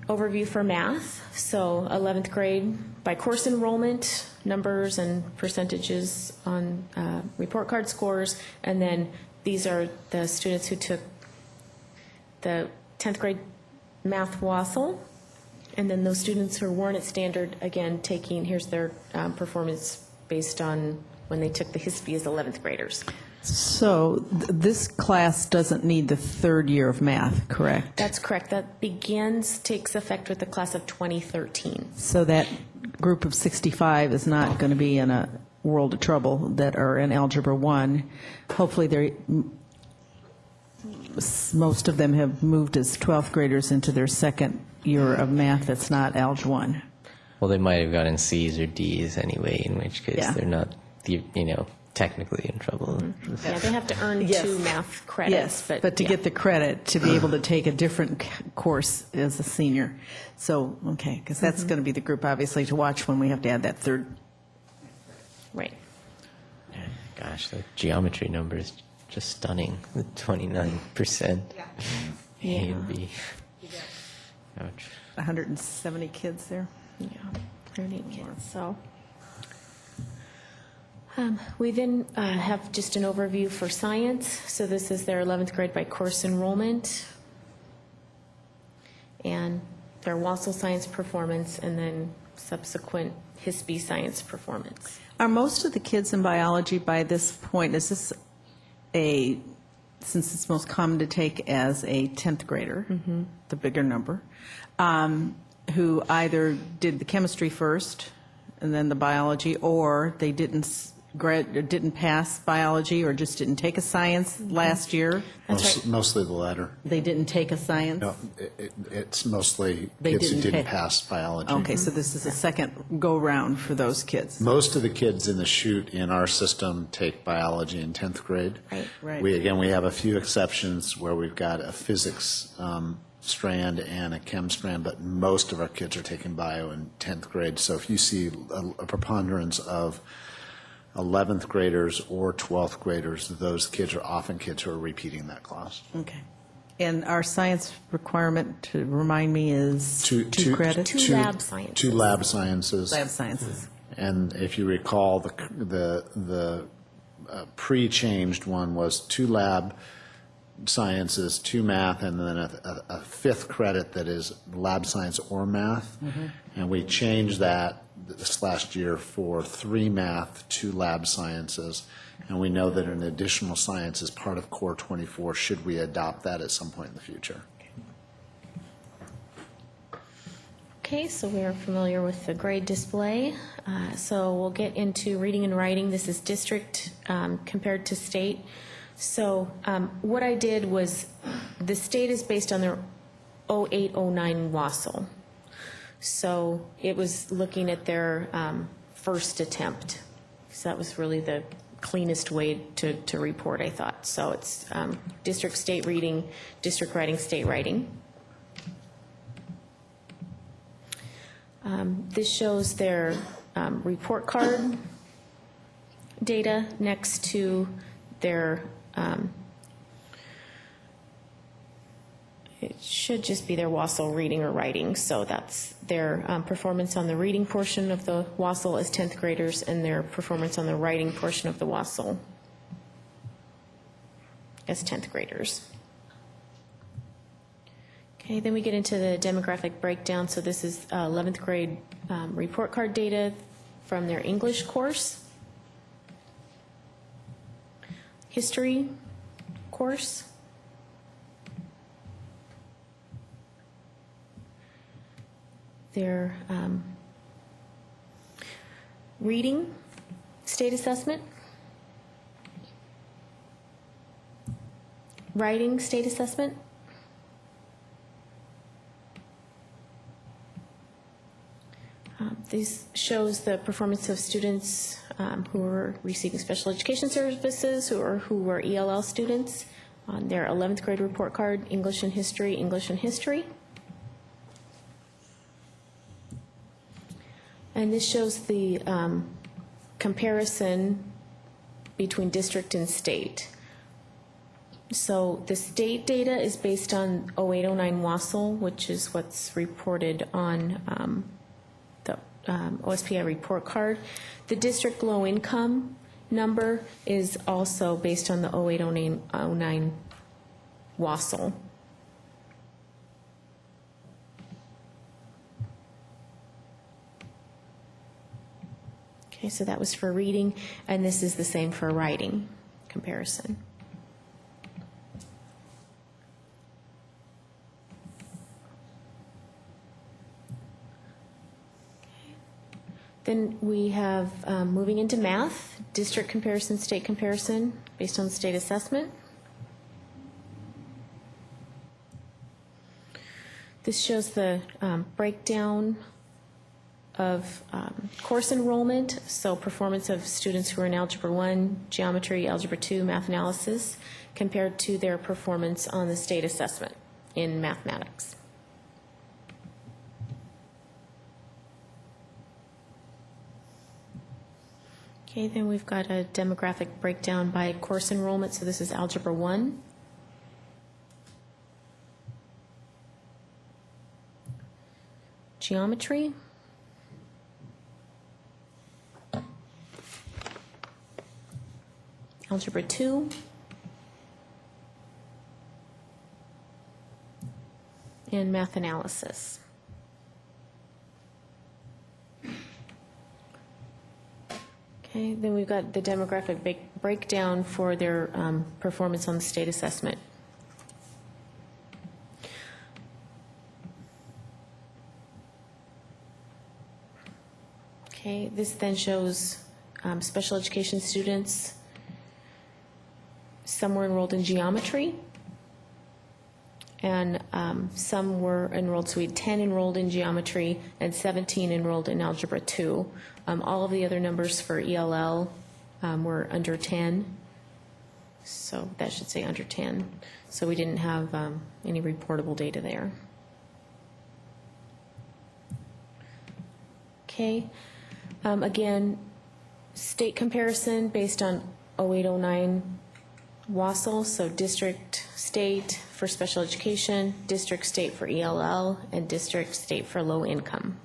overview for math. So 11th grade by course enrollment, numbers and percentages on report card scores. And then these are the students who took the 10th grade math WASL. And then those students who weren't at standard, again, here's their performance based on when they took the HISPE as 11th graders. So this class doesn't need the third year of math, correct? That's correct. That takes effect with the class of 2013. So that group of 65 is not going to be in a world of trouble that are in Algebra 1. Hopefully most of them have moved as 12th graders into their second year of math that's not Algebra 1. Well, they might have gotten C's or D's anyway, in which case Yeah. they're not, technically in trouble. Yeah, they have to earn Yes. 2 math credits. Yes, but to yeah. get the credit, to be able to take a different course as a senior. So, okay, because that's going to be the group, obviously, to watch when we have to add that third. Right. Gosh, the geometry number is just stunning, with 29%. A and B. Ouch. 170 kids there. Yeah. 108 kids, so. We then have just an overview for science. So this is their 11th grade by course enrollment and their Wassel science performance, and then subsequent HISB science performance. Are most of the kids in biology by this point, is this since it's most common to take as a 10th grader, the bigger number, who either did the chemistry first and then the biology, or they didn't pass biology or just didn't take a science last year? That's right. Mostly the latter. They didn't take a science? No, it's mostly They kids who didn't didn't take- pass biology. Okay, so this is a second go-round for those kids. Most of the kids in the chute in our system take biology in 10th grade. Right. Right. We have a few exceptions where we've got a physics strand and a chem strand, but most of our kids are taking bio in 10th grade. So if you see a preponderance of 11th graders or 12th graders, those kids are often kids who are repeating that class. Okay. And our science requirement, to remind me, is two credits? Two lab sciences. 2 lab sciences. Lab sciences. And if you recall, the pre-changed one was 2 lab sciences, 2 math, and then a 5th credit that is lab science or math. And we changed that this last year for 3 math, 2 lab sciences. And we know that an additional science is part of Core 24, should we adopt that at some point in the future. Okay, so we are familiar with the grade display. So we'll get into reading and writing. This is district compared to state. So what I did was, the state is based on their 0809 Wassel. So it was looking at their first attempt. So that was really the cleanest way to report, I thought. So it's district state reading, district writing, state writing. This shows their report card data next to their, it should just be their Wassel reading or writing. So that's their performance on the reading portion of the Wassel as 10th graders, and their performance on the writing portion of the Wassel as 10th graders. Okay, then we get into the demographic breakdown. So this is 11th grade report card data from their English course, history course, their reading state assessment, writing state assessment, this shows the performance of students who are receiving special education services who were ELL students on their 11th grade report card, English and history, English and history. And this shows the comparison between district and state. So the state data is based on 0809 Wassel, which is what's reported on the OSPI report card. The district low income number is also based on the 0809 Wassel. Okay, so that was for reading, and this is the same for writing comparison. Then we have, moving into math, district comparison, state comparison, based on state assessment. This shows the breakdown of course enrollment, so performance of students who are in Algebra 1, Geometry, Algebra 2, Math Analysis, compared to their performance on the state assessment in mathematics. Okay, then we've got a demographic breakdown by course enrollment. So this is Algebra 1. Geometry. Algebra 2, and math analysis. Okay, then we've got the demographic breakdown for their performance on the state assessment. Okay, this then shows special education students. Some were enrolled in geometry, and some were enrolled, so we had 10 enrolled in geometry and 17 enrolled in Algebra 2. All of the other numbers for ELL were under 10, so that should say under 10. So we didn't have any reportable data there. Okay, again, state comparison based on 0809 WASL, so district, state for special education, district, state for ELL, and district, state for low income.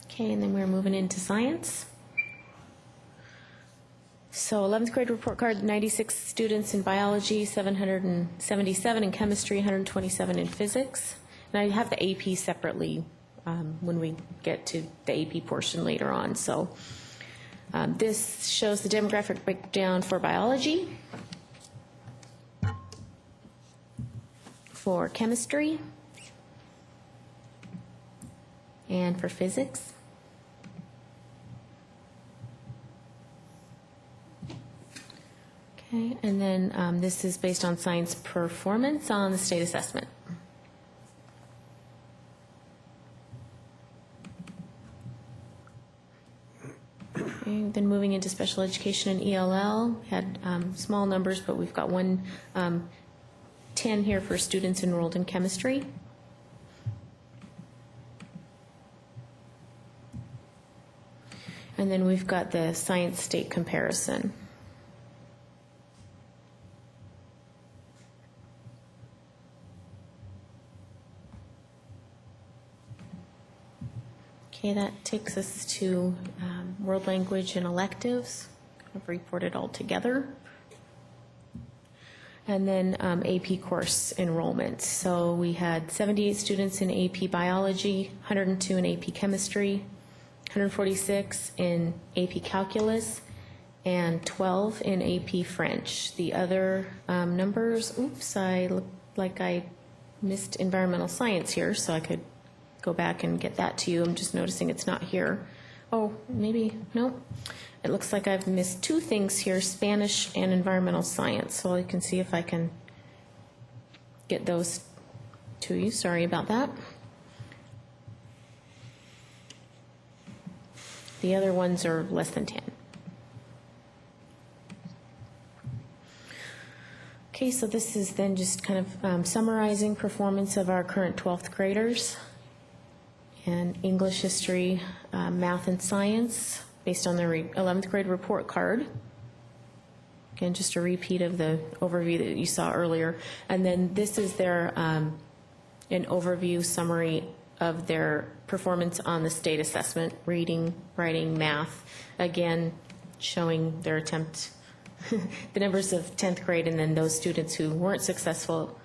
Okay, and then we're moving into science. So 11th grade report card, 96 students in biology, 777 in chemistry, 127 in physics. And I have the AP separately when we get to the AP portion later on. So this shows the demographic breakdown for biology, for chemistry, and for physics. Okay, and then this is based on science performance on the state assessment. Okay, then moving into special education and ELL, had small numbers, but we've got 10 here for students enrolled in chemistry. And then we've got the science state comparison. Okay, that takes us to world language and electives, kind of reported all together. And then AP course enrollment. So we had 78 students in AP biology, 102 in AP chemistry, 146 in AP calculus, and 12 in AP French. The other numbers, oops, I look like I missed environmental science here, so I could go back and get that to you. I'm just noticing it's not here. Oh, maybe, no. It looks like I've missed two things here, Spanish and environmental science. So I can see if I can get those to you. Sorry about that. The other ones are less than 10. Okay, so this is then just kind of summarizing performance of our current 12th graders. And English, history, math, and science based on their 11th grade report card. Again, just a repeat of the overview that you saw earlier. And then this is their an overview summary of their performance on the state assessment, reading, writing, math. Again, showing their attempt, the numbers of 10th grade, and then those students who weren't successful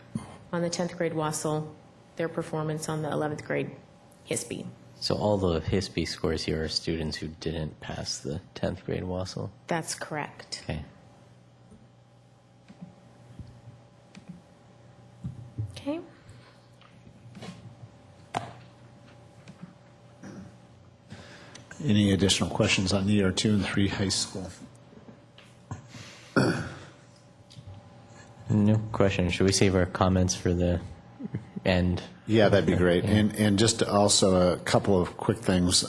on the 10th grade WASL, their performance on the 11th grade HISP. So all the HISP scores here are students who didn't pass the 10th grade WASL? That's correct. Okay. Okay. Any additional questions on ER 2 and 3 high school? No question. Should we save our comments for the end? Yeah, that'd be great. And just also a couple of quick things.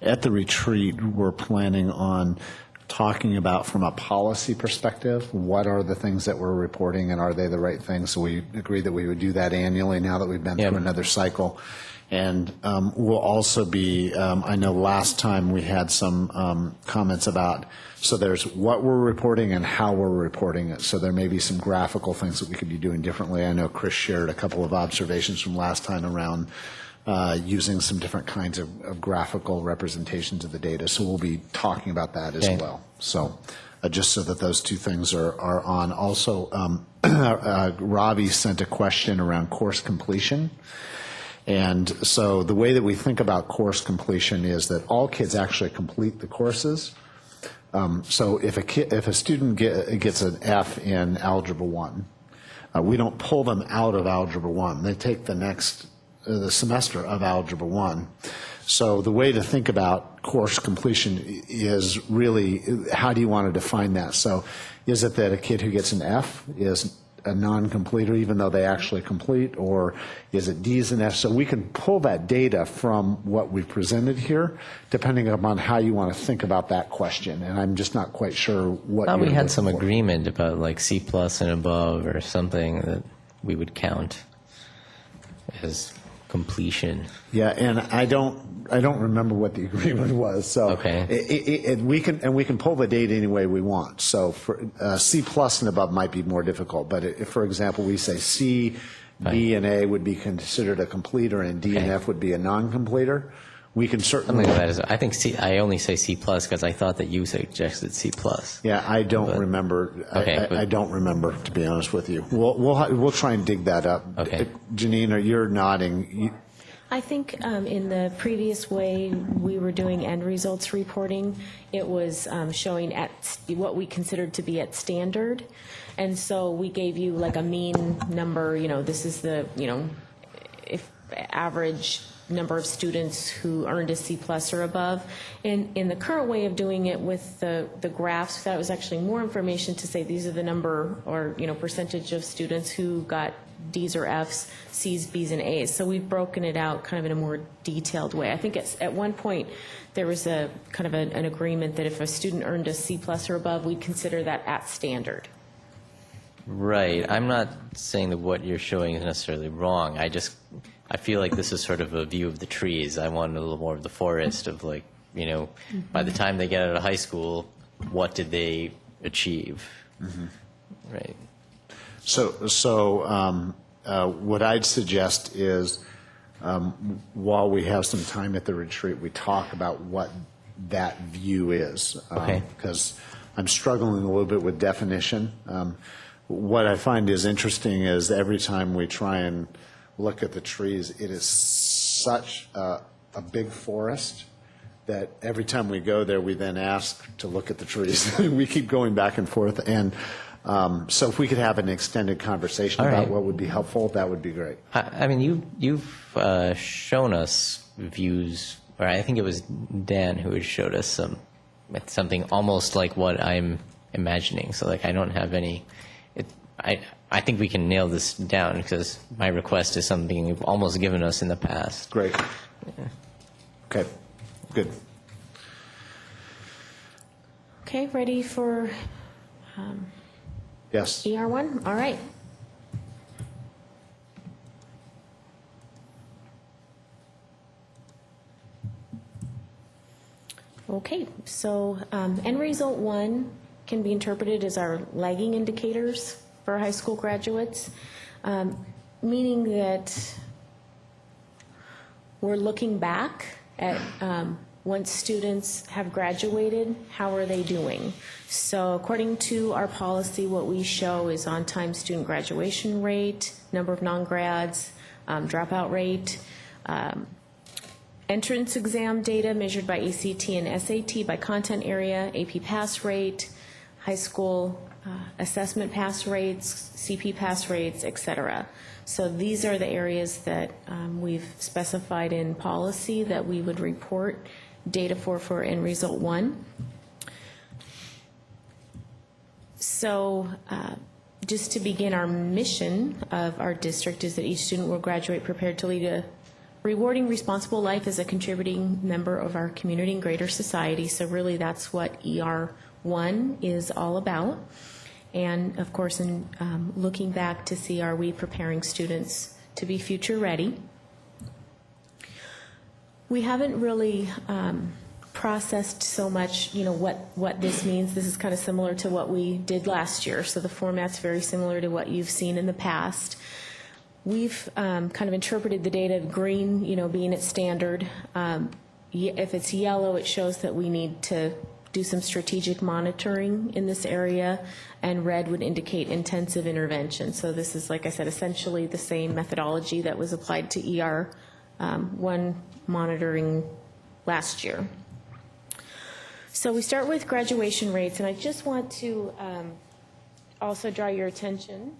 At the retreat, we're planning on talking about, from a policy perspective, what are the things that we're reporting and are they the right things? So we agreed that we would do that annually now that we've been through another cycle. And we'll also be, I know last time we had some comments about, so there's what we're reporting and how we're reporting it. So there may be some graphical things that we could be doing differently. I know Chris shared a couple of observations from last time around using some different kinds of graphical representations of the data. So we'll be talking about that as Okay. well. So just so that those two things are on. Also, Ravi sent a question around course completion. And so the way that we think about course completion is that all kids actually complete the courses. So if a student gets an F in Algebra 1, we don't pull them out of Algebra 1. They take the semester of Algebra 1. So the way to think about course completion is really, how do you want to define that? So is it that a kid who gets an F is a non-completer even though they actually complete, or is it D's and F's? So we can pull that data from what we presented here, depending upon how you want to think about that question. And I'm just not quite sure what I thought we you're had some looking for. agreement about like C+ and above or something that we would count as completion. Yeah, and I don't remember what the agreement was. So Okay. we can pull the data any way we want. So for C+ and above might be more difficult. But if, for example, we say C, B, and A would be considered a completer, and D and Okay. F would be a non-completer, we can certainly. Something like that is, I think I only say C+ because I thought that you suggested C+. Yeah, I don't remember. Okay, I don't remember, to be honest with you. We'll try and dig that up. Okay. Janine, you're nodding. I think in the previous way we were doing end results reporting, it was showing at what we considered to be at standard. And so we gave you like a mean number, this is the, if average number of students who earned a C+ or above. And in the current way of doing it with the graphs, that was actually more information to say these are the number or, percentage of students who got D's or F's, C's, B's, and A's. So we've broken it out kind of in a more detailed way. I think at one point there was a kind of an agreement that if a student earned a C+ or above, we'd consider that at standard. Right. I'm not saying that what you're showing is necessarily wrong. I feel like this is sort of a view of the trees. I want a little more of the forest of like, by the time they get out of high school, what did they achieve? Mm-hmm. Right. So what I'd suggest is, while we have some time at the retreat, we talk about what that view is. Okay. Because I'm struggling a little bit with definition. What I find is interesting is every time we try and look at the trees, it is such a big forest that every time we go there, we then ask to look at the trees. We keep going back and forth. And so if we could have an extended conversation All about right. what would be helpful, that would be great. I mean, you've shown us views, or I think it was Dan who had showed us something almost like what I'm imagining. So like I don't have any. I think we can nail this down because my request is something you've almost given us in the past. Great. Okay, good. Okay, ready for Yes. ER1? All right. Okay, so end result 1 can be interpreted as our lagging indicators for high school graduates, meaning that we're looking back at once students have graduated, how are they doing? So according to our policy, what we show is on-time student graduation rate, number of non-grads, dropout rate, entrance exam data measured by ACT and SAT by content area, AP pass rate, high school assessment pass rates, CP pass rates, et cetera. So these are the areas that we've specified in policy that we would report data for end result 1. So just to begin, our mission of our district is that each student will graduate prepared to lead a rewarding, responsible life as a contributing member of our community and greater society. So really that's what ER1 is all about. And of course, in looking back to see, are we preparing students to be future ready? We haven't really processed so much, what this means. This is kind of similar to what we did last year. So the format's very similar to what you've seen in the past. we've kind of interpreted the data, green, being at standard. If it's yellow, it shows that we need to do some strategic monitoring in this area, and red would indicate intensive intervention. So this is, like I said, essentially the same methodology that was applied to ER1 monitoring last year. So we start with graduation rates, and I just want to also draw your attention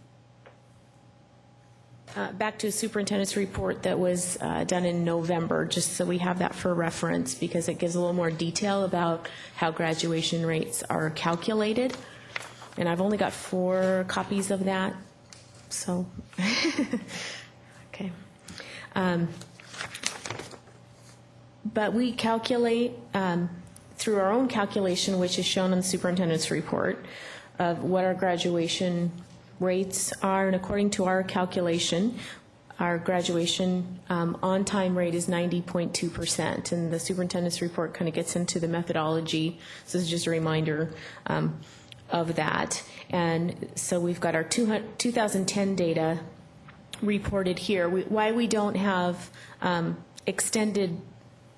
back to a superintendent's report that was done in November, just so we have that for reference, because it gives a little more detail about how graduation rates are calculated. And I've only got 4 copies of that, so, okay. But we calculate through our own calculation, which is shown on the superintendent's report, of what our graduation rates are, and according to our calculation, our graduation on-time rate is 90.2%, and the superintendent's report kind of gets into the methodology. So this is just a reminder of that. And so we've got our 2010 data reported here. Why we don't have extended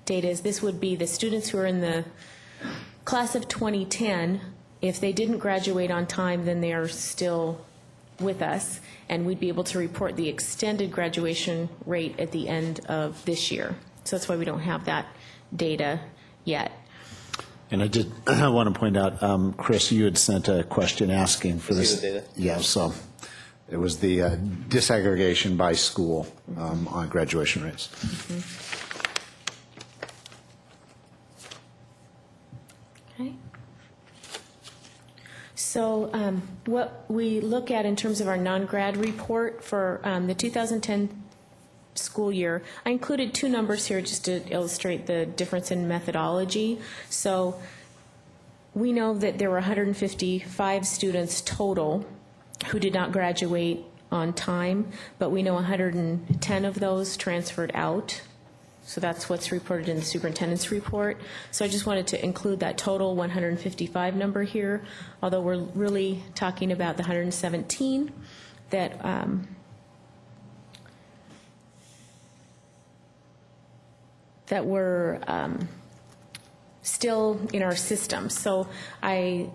data is this would be the students who are in the class of 2010. If they didn't graduate on time, then they are still with us, and we'd be able to report the extended graduation rate at the end of this year. So that's why we don't have that data yet. And I want to point out, Chris, you had sent a question asking for this. See the data? Yeah, so it was the disaggregation by school on graduation rates. Okay. So what we look at in terms of our non-grad report for the 2010 school year, I included 2 numbers here just to illustrate the difference in methodology. So we know that there were 155 students total who did not graduate on time, but we know 110 of those transferred out. So that's what's reported in the superintendent's report. So I just wanted to include that total 155 number here, although we're really talking about the 117 that that were still in our system. So I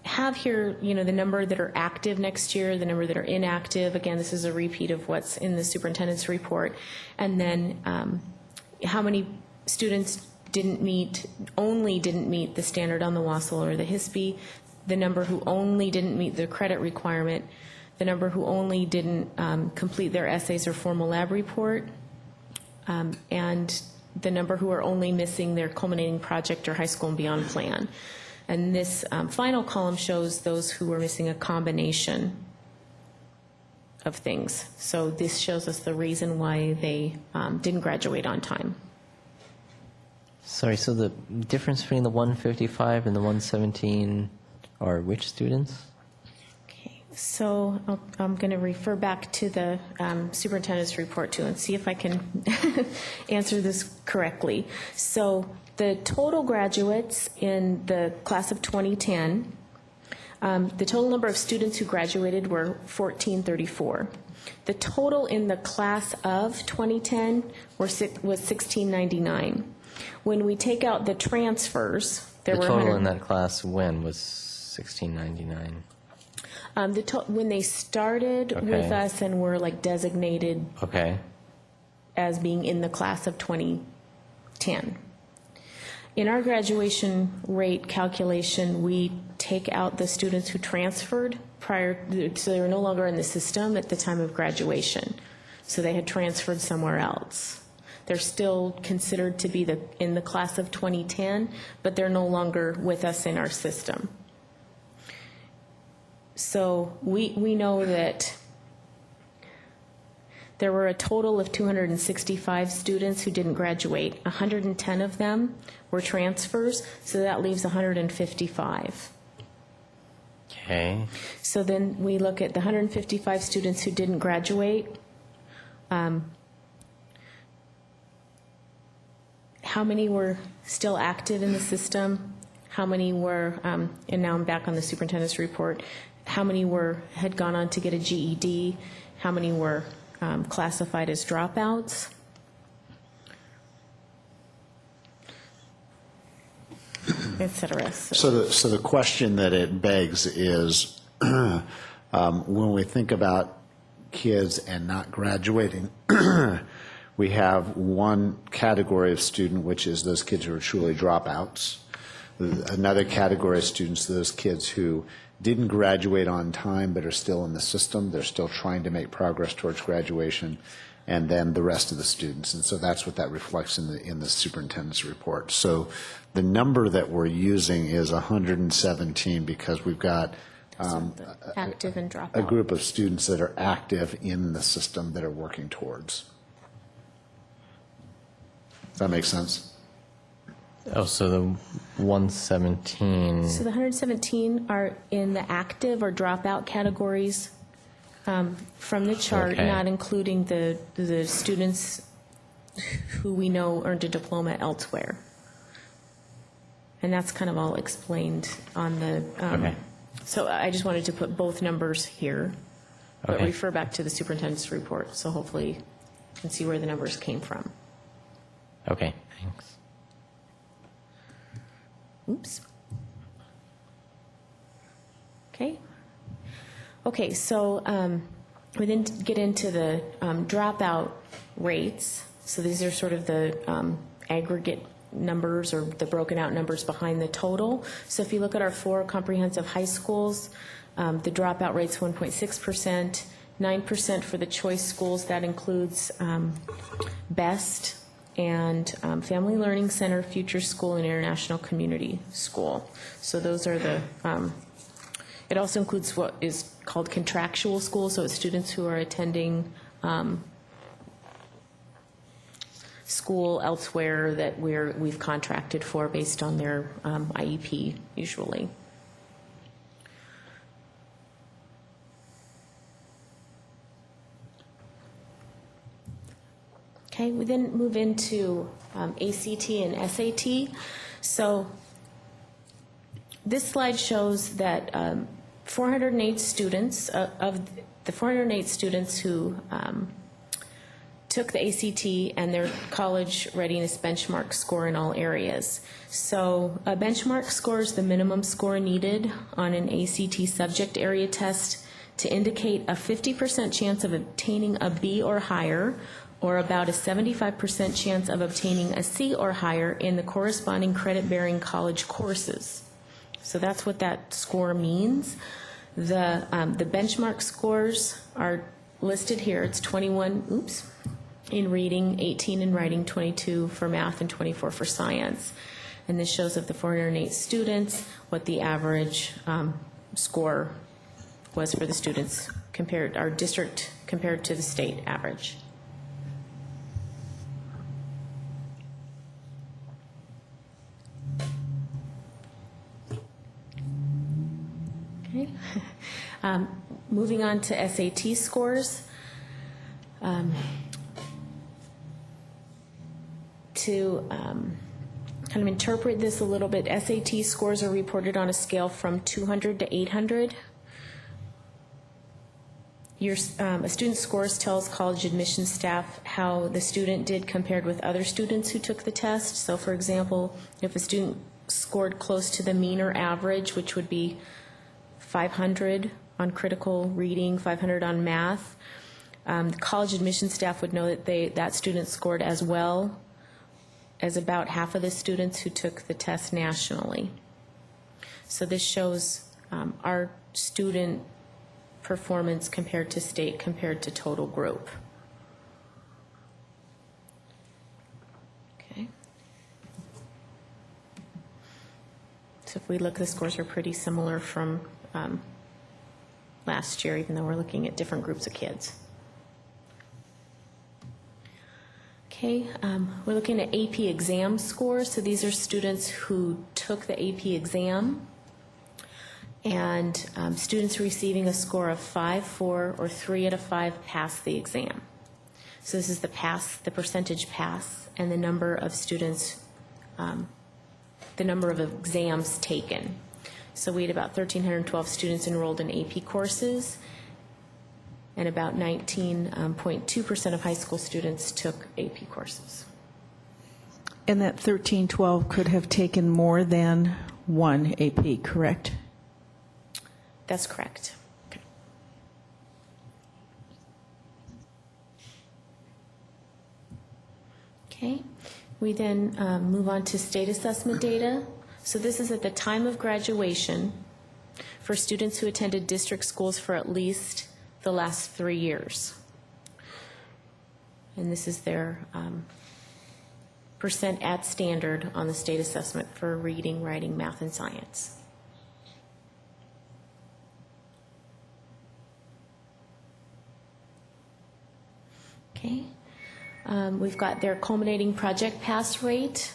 have here, the number that are active next year, the number that are inactive. Again, this is a repeat of what's in the superintendent's report. And then how many students only didn't meet the standard on the WASL or the HISP, the number who only didn't meet the credit requirement, the number who only didn't complete their essays or formal lab report, and the number who are only missing their culminating project or high school and beyond plan. And this final column shows those who are missing a combination of things. So this shows us the reason why they didn't graduate on time. Sorry, so the difference between the 155 and the 117 are which students? Okay, so I'm going to refer back to the superintendent's report too and see if I can answer this correctly. So the total graduates in the class of 2010, the total number of students who graduated were 1,434. The total in the class of 2010 was 1,699. When we take out the transfers, there were The total 100 in that class when was 1699? when they started with Okay. us and were like designated Okay. as being in the class of 2010. In our graduation rate calculation, we take out the students who transferred so they were no longer in the system at the time of graduation. So they had transferred somewhere else. They're still considered to be in the class of 2010, but they're no longer with us in our system. So we know that there were a total of 265 students who didn't graduate. 110 of them were transfers, so that leaves 155. Okay. So then we look at the 155 students who didn't graduate. How many were still active in the system? How many were, and now I'm back on the superintendent's report, how many had gone on to get a GED? How many were classified as dropouts. Et cetera. So the question that it begs is, when we think about kids and not graduating, we have one category of student, which is those kids who are truly dropouts. Another category of students, those kids who didn't graduate on time but are still in the system. They're still trying to make progress towards graduation. And then the rest of the students. And so that's what that reflects in the superintendent's report. So the number that we're using is 117 because we've got Active and dropout. a group of students that are active in the system that are working towards. Does that make sense? Oh, so the 117. So the 117 are in the active or dropout categories from the chart, Okay. not including the students who we know earned a diploma elsewhere. And that's kind of all explained on the, Okay. so I just wanted to put both numbers here, but Okay. refer back to the superintendent's report, so hopefully you can see where the numbers came from. Okay, thanks. Oops. Okay. Okay, so we then get into the dropout rates. So these are sort of the aggregate numbers or the broken out numbers behind the total. So if you look at our 4 comprehensive high schools, the dropout rate's 1.6%, 9% for the choice schools. That includes BEST and Family Learning Center, Future School, and International Community School. So those are the, it also includes what is called contractual schools, so it's students who are attending school elsewhere that we've contracted for based on their IEP usually. Okay, we then move into ACT and SAT. So this slide shows that 408 students, of the 408 students who took the ACT and their college readiness benchmark score in all areas. So a benchmark score is the minimum score needed on an ACT subject area test to indicate a 50% chance of obtaining a B or higher, or about a 75% chance of obtaining a C or higher in the corresponding credit-bearing college courses. So that's what that score means. The benchmark scores are listed here. It's 21, in reading, 18 in writing, 22 for math, and 24 for science. And this shows of the 408 students what the average score was for the students compared, our district compared to the state average. Okay. Moving on to SAT scores. To kind of interpret this a little bit, SAT scores are reported on a scale from 200 to 800. A student's scores tells college admissions staff how the student did compared with other students who took the test. So for example, if a student scored close to the mean or average, which would be 500 on critical reading, 500 on math, the college admissions staff would know that that student scored as well as about half of the students who took the test nationally. So this shows our student performance compared to state, compared to total group. Okay. So if we look, the scores are pretty similar from last year, even though we're looking at different groups of kids. Okay, we're looking at AP exam scores. So these are students who took the AP exam, and students receiving a score of 5, 4, or 3 out of 5 passed the exam. So this is the percentage pass, and the number of students, the number of exams taken. So we had about 1,312 students enrolled in AP courses, and about 19.2% of high school students took AP courses. And that 13, 12 could have taken more than one AP, correct? That's correct. Okay, we then move on to state assessment data. So this is at the time of graduation for students who attended district schools for at least the last 3 years. And this is their percent at standard on the state assessment for reading, writing, math, and science. Okay. We've got their culminating project pass rate.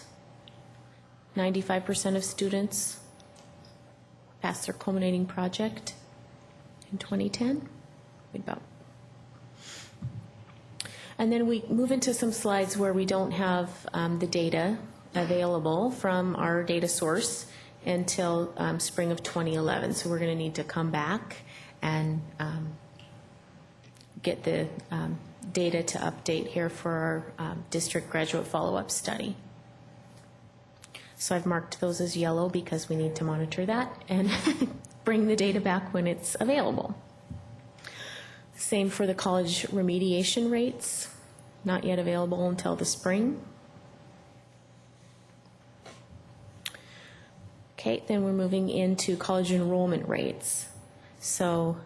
95% of students passed their culminating project in 2010. And then we move into some slides where we don't have the data available from our data source until spring of 2011. So we're going to need to come back and get the data to update here for our district graduate follow-up study. So I've marked those as yellow because we need to monitor that and bring the data back when it's available. Same for the college remediation rates, not yet available until the spring. Okay, then we're moving into college enrollment rates. So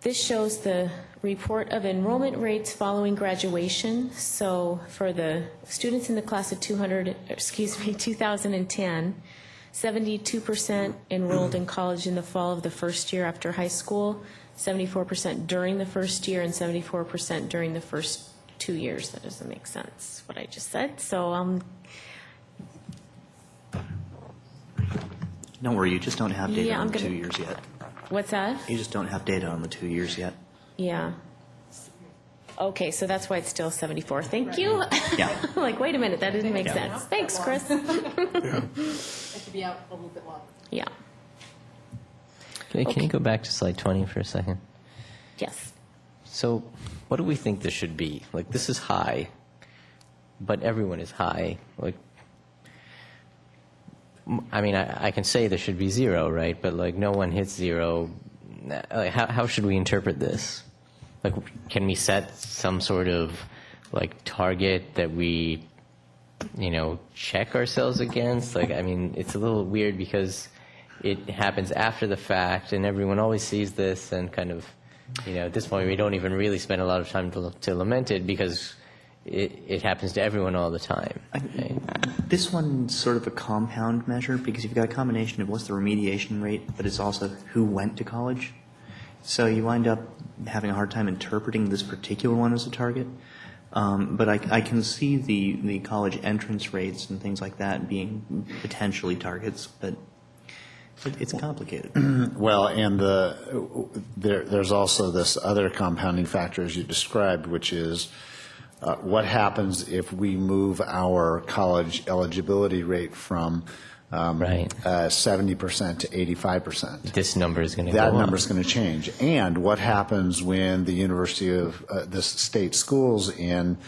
this shows the report of enrollment rates following graduation. So for the students in the class of 2010, 72% enrolled in college in the fall of the first year after high school, 74% during the first year, and 74% during the first 2 years. That doesn't make sense, what I just said. So Don't worry, you just don't have data Yeah, on I'm the gonna- 2 years yet. what's that? You just don't have data on the 2 years yet. Yeah. Okay, so that's why it's still 74. Thank you. Yeah. Like, wait a minute, that didn't make sense. Thanks, Chris. It could be out a little bit longer. Yeah. Can you go back to slide 20 for a second? Yes. So what do we think this should be? Like, this is high, but everyone is high. Like, I mean, I can say there should be 0, right? But, like, no one hits 0. Like, how should we interpret this? Like, can we set some sort of, like, target that we, check ourselves against? Like, I mean, it's a little weird because it happens after the fact, and everyone always sees this, and kind of, at this point, we don't even really spend a lot of time to lament it because it happens to everyone all the time. Right? This one's sort of a compound measure because you've got a combination of what's the remediation rate, but it's also who went to college. So you wind up having a hard time interpreting this particular one as a target. But I can see the college entrance rates and things like that being potentially targets, but it's complicated. Well, and there's also this other compounding factor, as you described, which is what happens if we move our college eligibility rate from Right. 70% to 85%. This number is going to go That up. number is going to change. And what happens when the University of the state schools in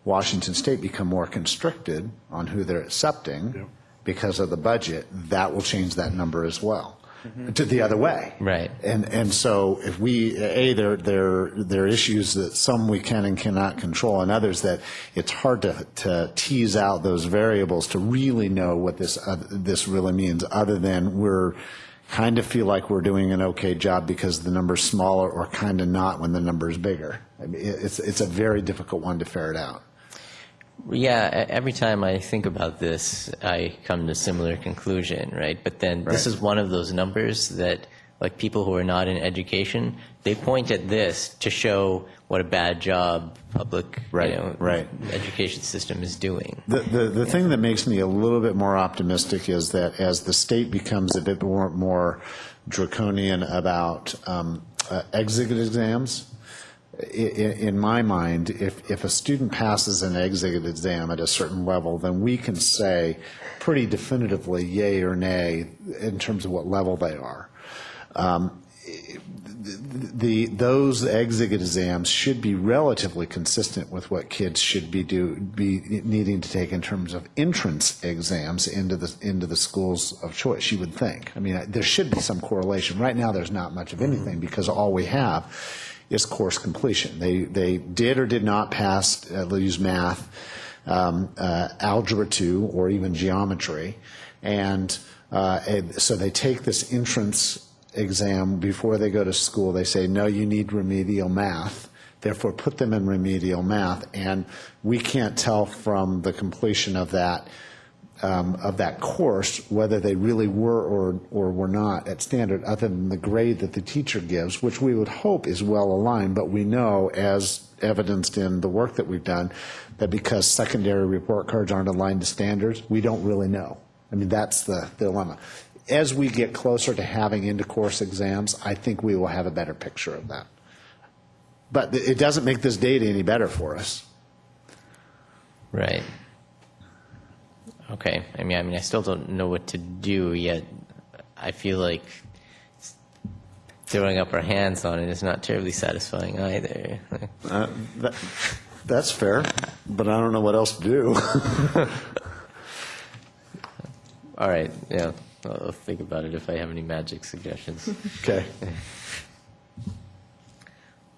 Washington State become more constricted on who they're accepting because of the budget? That will change that number as well. To the other way. Right. And so if we, there are issues that some we can and cannot control, and others that it's hard to tease out those variables to really know what this really means, other than we're kind of feel like we're doing an okay job because the number's smaller, or kind of not when the number's bigger. I mean, it's a very difficult one to ferret out. Yeah, every time I think about this, I come to a similar conclusion, right? But then this is one of those numbers that, like, people who are not in education, they point at this to show what a bad job public education system is doing. The thing that makes me a little bit more optimistic is that as the state becomes a bit more draconian about exit exams, in my mind, if a student passes an exit exam at a certain level, then we can say pretty definitively yay or nay in terms of what level they are. those exit exams should be relatively consistent with what kids should be needing to take in terms of entrance exams into the schools of choice, you would think. I mean, there should be some correlation. Right now, there's not much of anything because all we have is course completion. They did or did not pass, they'll use math, algebra 2, or even geometry. And so they take this entrance exam before they go to school. They say, no, you need remedial math. Therefore, put them in remedial math. And we can't tell from the completion of that course whether they really were or were not at standard, other than the grade that the teacher gives, which we would hope is well aligned. But we know, as evidenced in the work that we've done, that because secondary report cards aren't aligned to standards, we don't really know. I mean, that's the dilemma. As we get closer to having into-course exams, I think we will have a better picture of that. But it doesn't make this data any better for us. Right. Okay. I mean, I still don't know what to do yet. I feel like throwing up our hands on it is not terribly satisfying either. That's fair, but I don't know what else to do. All right. Yeah. I'll think about it if I have any magic suggestions. Okay.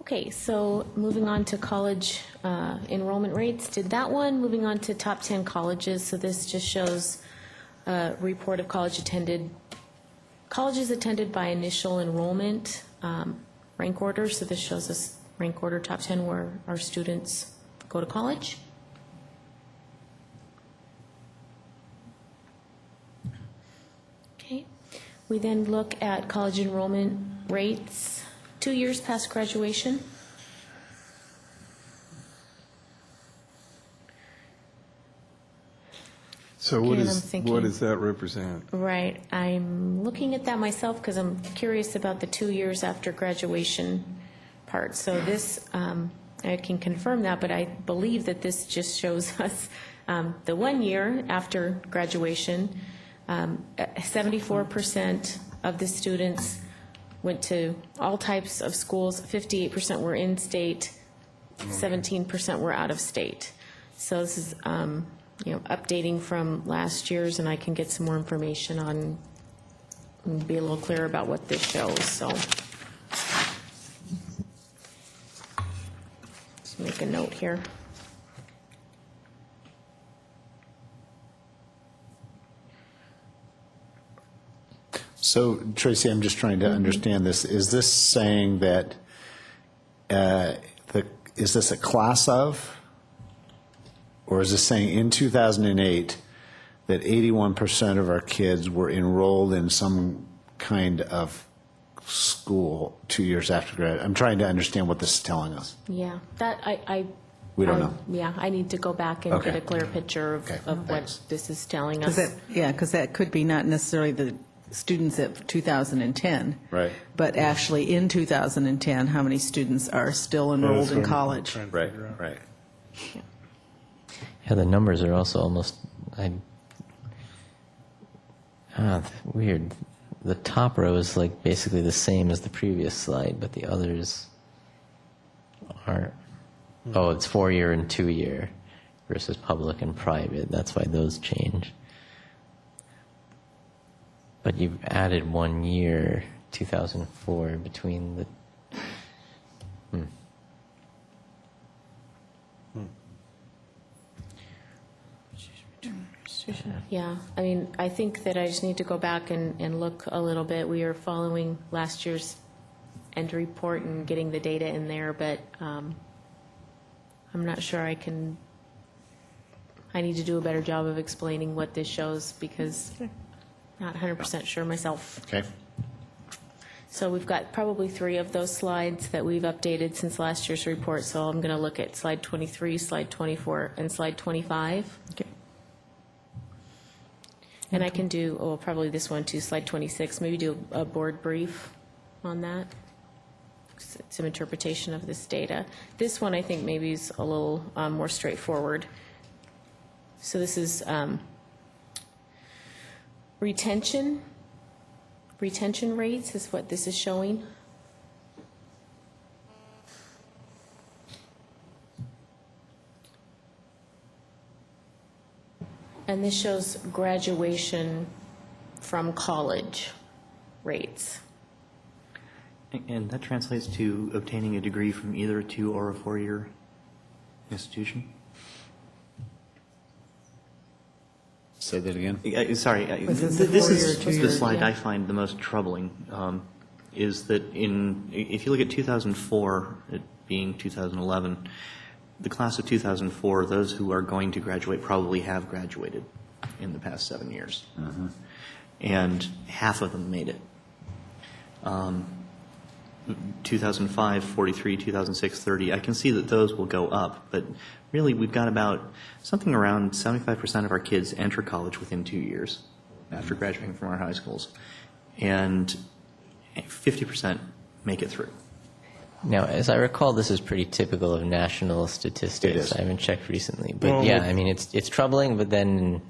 Okay, so moving on to college enrollment rates. Did that one, moving on to top 10 colleges. So this just shows a report of colleges attended by initial enrollment rank order. So this shows us rank order top 10 where our students go to college. Okay. We then look at college enrollment rates 2 years past graduation. So what Again, is I'm thinking- what does that represent? Right. I'm looking at that myself because I'm curious about the 2 years after graduation part. So this, I can confirm that, but I believe that this just shows us the 1 year after graduation. 74% of the students went to all types of schools. 58% were in state. 17% were out of state. So this is, updating from last year's, and I can get some more information on, and be a little clearer about what this shows. So let's make a note here. So, Tracy, I'm just trying to understand this. Is this saying that, is this a class of, or is this saying in 2008 that 81% of our kids were enrolled in some kind of school 2 years after grad? I'm trying to understand what this is telling us. Yeah, that We don't know. Yeah, I need to go back and Okay. get a clear picture of, Okay, of what thanks. this is telling Because us. that could be not necessarily the students at 2010. Right. But actually in 2010, how many students are still enrolled in college? Right, right. Yeah, the numbers are also almost weird. The top row is like basically the same as the previous slide, but the others aren't. Oh, it's 4-year and 2-year versus public and private. That's why those change. But you've added 1 year, 2004, between the. Yeah, I mean, I think that I just need to go back and look a little bit. We are following last year's end report and getting the data in there, but I'm not sure I need to do a better job of explaining what this shows because I'm not 100% sure myself. Okay. So we've got probably 3 of those slides that we've updated since last year's report. So I'm going to look at slide 23, slide 24, and slide 25. Okay. And I can do, probably this one too, slide 26, maybe do a board brief on that. Some interpretation of this data. This one I think maybe is a little more straightforward. So this is retention rates is what this is showing. And this shows graduation from college rates. And that translates to obtaining a degree from either a 2 or a 4-year institution? Say that again? Sorry, Was this a this 4-year or is 2-year? the slide Yeah. I find the most troubling, is that if you look at 2004, it being 2011, the class of 2004, those who are going to graduate probably have graduated in the past 7 years. And half of them made it. 2005, 43, 2006, 30. I can see that those will go up, but really we've got about something around 75% of our kids enter college within 2 years after graduating from our high schools, and 50% make it through. Now, as I recall, this is pretty typical of national statistics. It is. I haven't checked recently, but Well, yeah, I mean, it's troubling, but then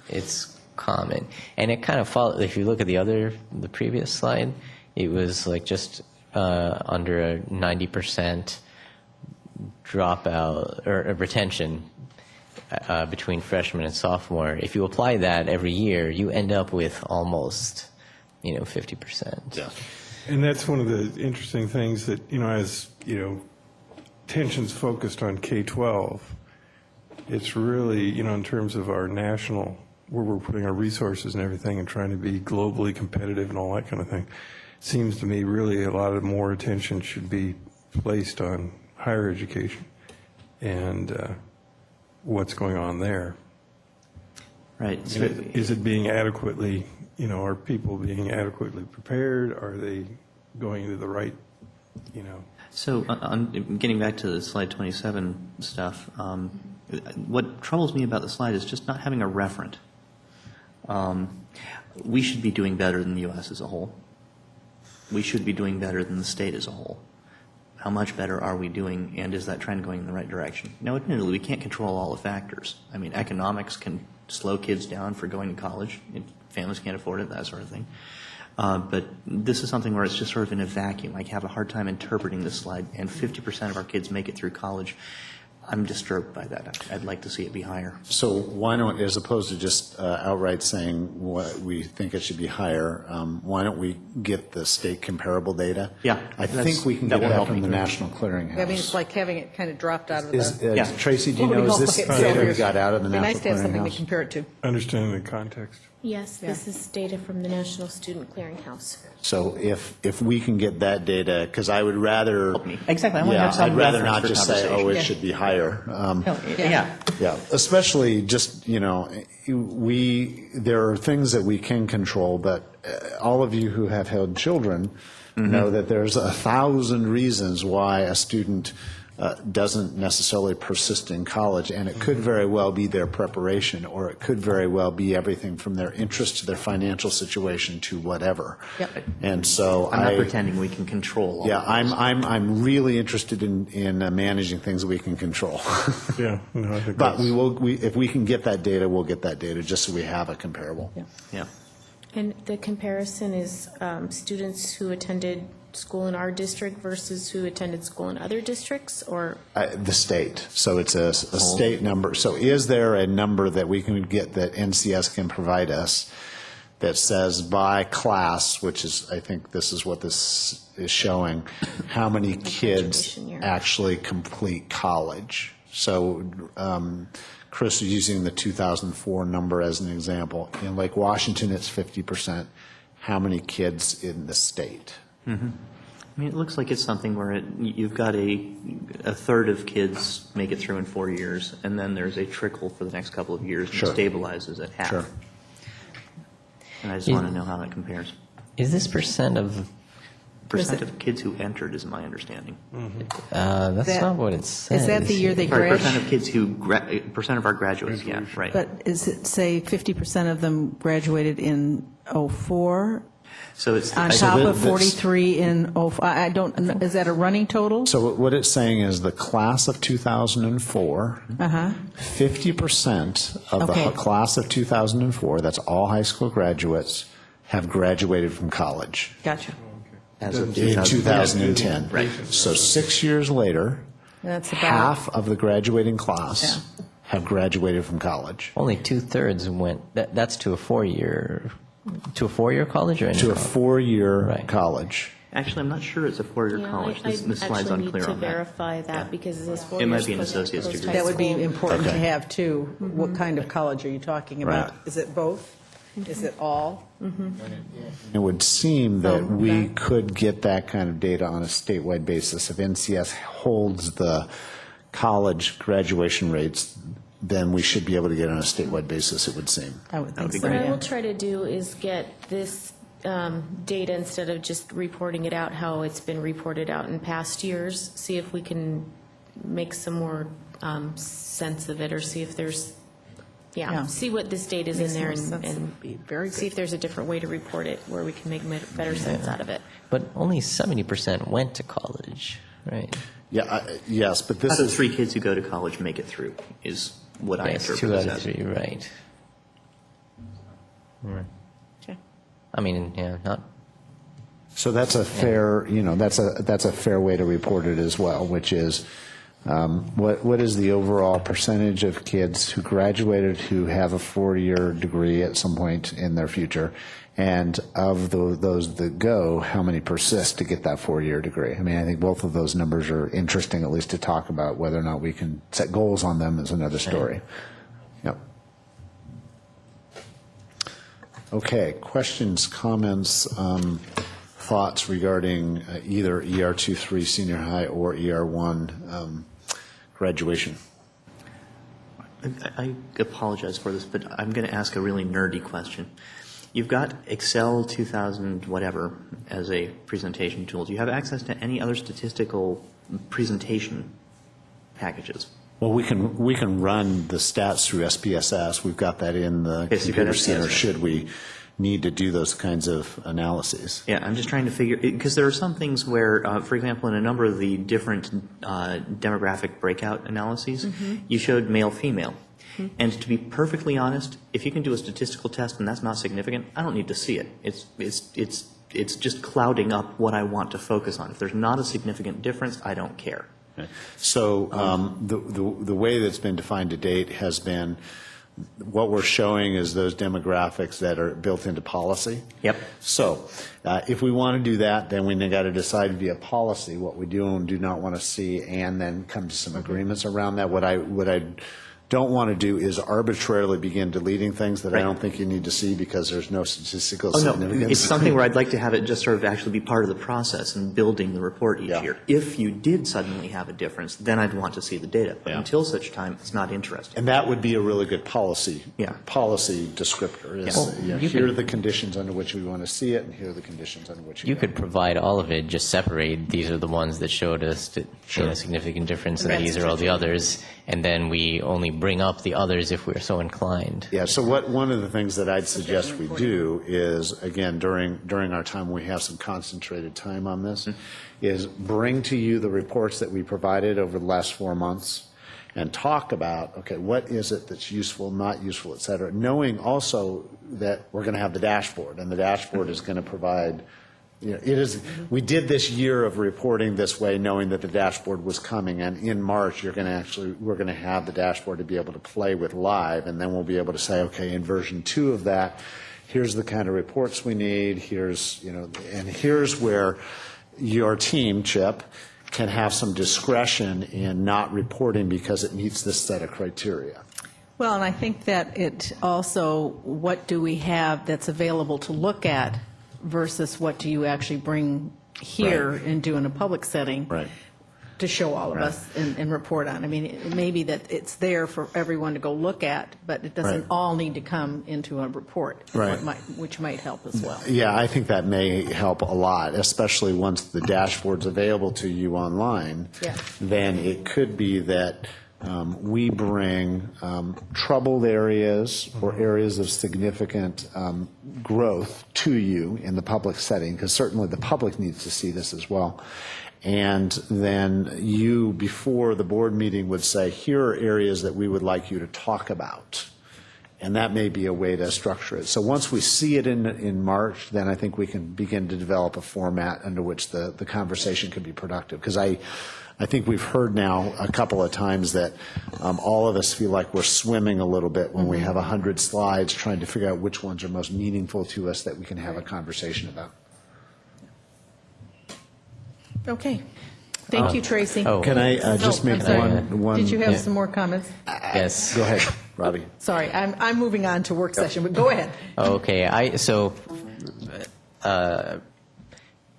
it's common, and it kind of follows. If you look at the previous slide, it was like just under a 90% dropout or retention between freshman and sophomore. If you apply that every year, you end up with almost, 50%. Yeah. And that's one of the interesting things that, as, tensions focused on K-12, it's really, in terms of our national, where we're putting our resources and everything and trying to be globally competitive and all that kind of thing, seems to me really a lot of more attention should be placed on higher education and what's going on there. Right. Is it being adequately, are people being adequately prepared? Are they going to the right, So, getting back to the slide 27 stuff, what troubles me about the slide is just not having a referent. We should be doing better than the U.S. as a whole. We should be doing better than the state as a whole. How much better are we doing, and is that trend going in the right direction? Now, admittedly, we can't control all the factors. I mean, economics can slow kids down for going to college. Families can't afford it, that sort of thing. But this is something where it's just sort of in a vacuum. I have a hard time interpreting this slide, and 50% of our kids make it through college. I'm disturbed by that. I'd like to see it be higher. So why don't, as opposed to just outright saying what we think it should be higher, why don't we get the state comparable data? Yeah, I think we can that get will that help from me. the National Clearinghouse. I mean, it's like having it kind of dropped out of Is, the. Yeah. Tracy, do you Floating know, is all this by itself data here. we got out of the It'd be National nice to have something to Clearinghouse? compare it to. understanding the context? Yes, this is data from the National Student Clearinghouse. So if we can get that data, because I would rather. Help me. Exactly. I want to Yeah, have some I'd rather reference not for just say, oh, conversation. it should be higher. Yeah. Yeah, especially just, there are things that we can control, but all of you who have held children know that there's 1,000 reasons why a student doesn't necessarily persist in college, and it could very well be their preparation, or it could very well be everything from their interest to their financial situation to whatever. Yep. And so I'm not pretending we can control all Yeah, of this. I'm really interested in managing things we can control. Yeah, no, I think But that's- if we can get that data, we'll get that data, just so we have a comparable. Yeah. And the comparison is students who attended school in our district versus who attended school in other districts, or? The state. So it's a state number. So is there a number that we can get that NCS can provide us that says by class, which is, I think this is what this is showing, how many kids graduation year. actually complete college? So Chris is using the 2004 number as an example. In Lake Washington, it's 50%. How many kids in the state? I mean, it looks like it's something where you've got a third of kids make it through in 4 years, and then there's a trickle for the next couple of years, and Sure. it stabilizes at half. Sure. And I just want to know how that compares. Is this percent of? Percent of kids who entered is my understanding. That's That- not what it says. Is that the year they Sorry, percent graduate? of kids who, percent of our graduates, yeah, right. But is it, say, 50% of them graduated in '04, So it's, on I- top that- of 43 in '05? I don't, is that a running total? So what it's saying is the class of 2004, 50% of the Okay. class of 2004, that's all high school graduates, have graduated from college Gotcha. as of in 2010. 2010. So 6 years later, That's about. half of the graduating class have graduated from college. Only 2/3 went. That's to a 4-year college or To a 4-year Right. college. Actually, I'm not sure it's a four-year Yeah, college. I This slide's actually need unclear to on that. verify that because this 4 It might years be an post- associate's degree. post-high That would be school. important to Okay. have, too. What kind of college are you talking about? Right. Is it both? Is it all? It would seem that Oh, we okay. could get that kind of data on a statewide basis. If NCS holds the college graduation rates, then we should be able to get it on a statewide basis, it would seem. I would think be so, What I yeah. will try to do is get this data, instead of just reporting it out how it's been reported out in past years, see if we can make some more sense of it, or see if there's, Yeah. see what this data is in Makes there, more sense. That and would be very see good. if there's a different way to report it where we can make better sense out of it. But only 70% went to college, right? Yeah, yes, but Out this of is, 3 kids who go to college make it through, is what I Yes, interpret 2 as out of that. 3, right? Okay. I mean, yeah, not. so that's a fair, that's a fair way to report it as well, which is, what is the overall percentage of kids who graduated who have a 4-year degree at some point in their future? And of those that go, how many persist to get that 4-year degree? I mean, I think both of those numbers are interesting, at least to talk about. Whether or not we can set goals on them is another story. Yep. Okay, questions, comments, thoughts regarding either ER23 senior high or ER1 graduation? I apologize for this, but I'm going to ask a really nerdy question. You've got Excel 2000 whatever as a presentation tool. Do you have access to any other statistical presentation packages? Well, we can run the stats through SPSS. We've got that in the Yes, you've got computer center SPSS. should we need to do those kinds of analyses. Yeah, I'm just trying to figure, because there are some things where, for example, in a number of the different demographic breakout analyses, you showed male-female. And to be perfectly honest, if you can do a statistical test and that's not significant, I don't need to see it. It's just clouding up what I want to focus on. If there's not a significant difference, I don't care. So the way that's been defined to date has been, what we're showing is those demographics that are built into policy. Yep. So if we want to do that, then we got to decide via policy what we do and do not want to see, and then come to some agreements around that. What I don't want to do is arbitrarily begin deleting things that I Right. don't think you need to see because there's no statistical Oh, significance. no, it's something where I'd like to have it just sort of actually be part of the process and building the report each Yeah. year. If you did suddenly have a difference, then I'd want to see the data. But Yeah. until such time, it's not interesting. And that would be a really good policy. Yeah. Policy descriptor is, Yeah. Well, you here could- are the conditions under which we want to see it, and here are the conditions under which You don't. could provide all of it, just separate, these are the ones that showed us a significant difference, and Right. these are all the others, and then we only bring up the others if we're so inclined. Yeah, so one of the things that I'd suggest we do is, again, during our time, we have some concentrated time on this, is bring to you the reports that we provided over the last 4 months and talk about, okay, what is it that's useful, not useful, et cetera, knowing also that we're going to have the dashboard, and the dashboard is going to provide, it is, we did this year of reporting this way, knowing that the dashboard was coming, and in March, we're going to have the dashboard to be able to play with live, and then we'll be able to say, okay, in version 2 of that, here's the kind of reports we need, and here's where your team, Chip, can have some discretion in not reporting because it meets this set of criteria. Well, and I think that it also, what do we have that's available to look at versus what do you actually bring here Right. and do in a public setting Right. to show all of us and report on. I mean, it may be that it's there for everyone to go look at, but it doesn't Right. all need to come into a report, Right. which might help as well. Yeah, I think that may help a lot, especially once the dashboard's available to you online. Yeah. Then it could be that we bring troubled areas or areas of significant growth to you in the public setting, because certainly the public needs to see this as well. And then you, before the board meeting, would say, here are areas that we would like you to talk about. And that may be a way to structure it. So once we see it in March, then I think we can begin to develop a format under which the conversation can be productive. Because I think we've heard now a couple of times that all of us feel like we're swimming a little bit when we have 100 slides trying to figure out which ones are most meaningful to us that we can have a conversation about. Okay. Thank you, Tracy. Oh, Can I just Oh, I'm make sorry. one? Did you have yeah. some more comments? yes. Go ahead, Robbie. Sorry, I'm moving on to work session, but go ahead. Okay,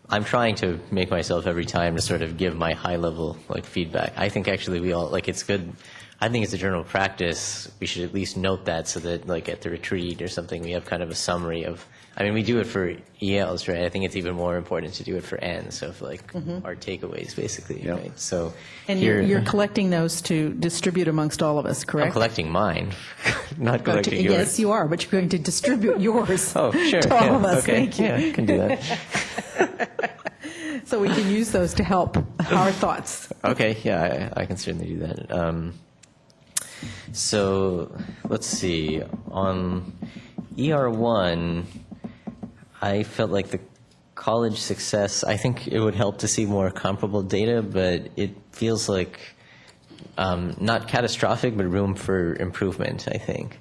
I'm trying to make myself every time to sort of give my high level feedback. I think actually we all it's good. I think it's a general practice. We should at least note that so that at the retreat or something we have kind of a summary of. I mean, we do it for ELs, right? I think it's even more important to do it for Ns of our takeaways, basically, Yep. right? So And here, you're collecting those to distribute amongst all of us, correct? I'm collecting mine, not collecting yours. Yes, you are, but you're going to distribute yours Oh, sure. to all yeah, of us. okay. Thank you. Yeah, I can do that. So we can use those to help our thoughts. Okay, yeah, I can certainly do that. So let's see. On ER1, I felt like the college success, I think it would help to see more comparable data, but it feels like not catastrophic, but room for improvement, I think.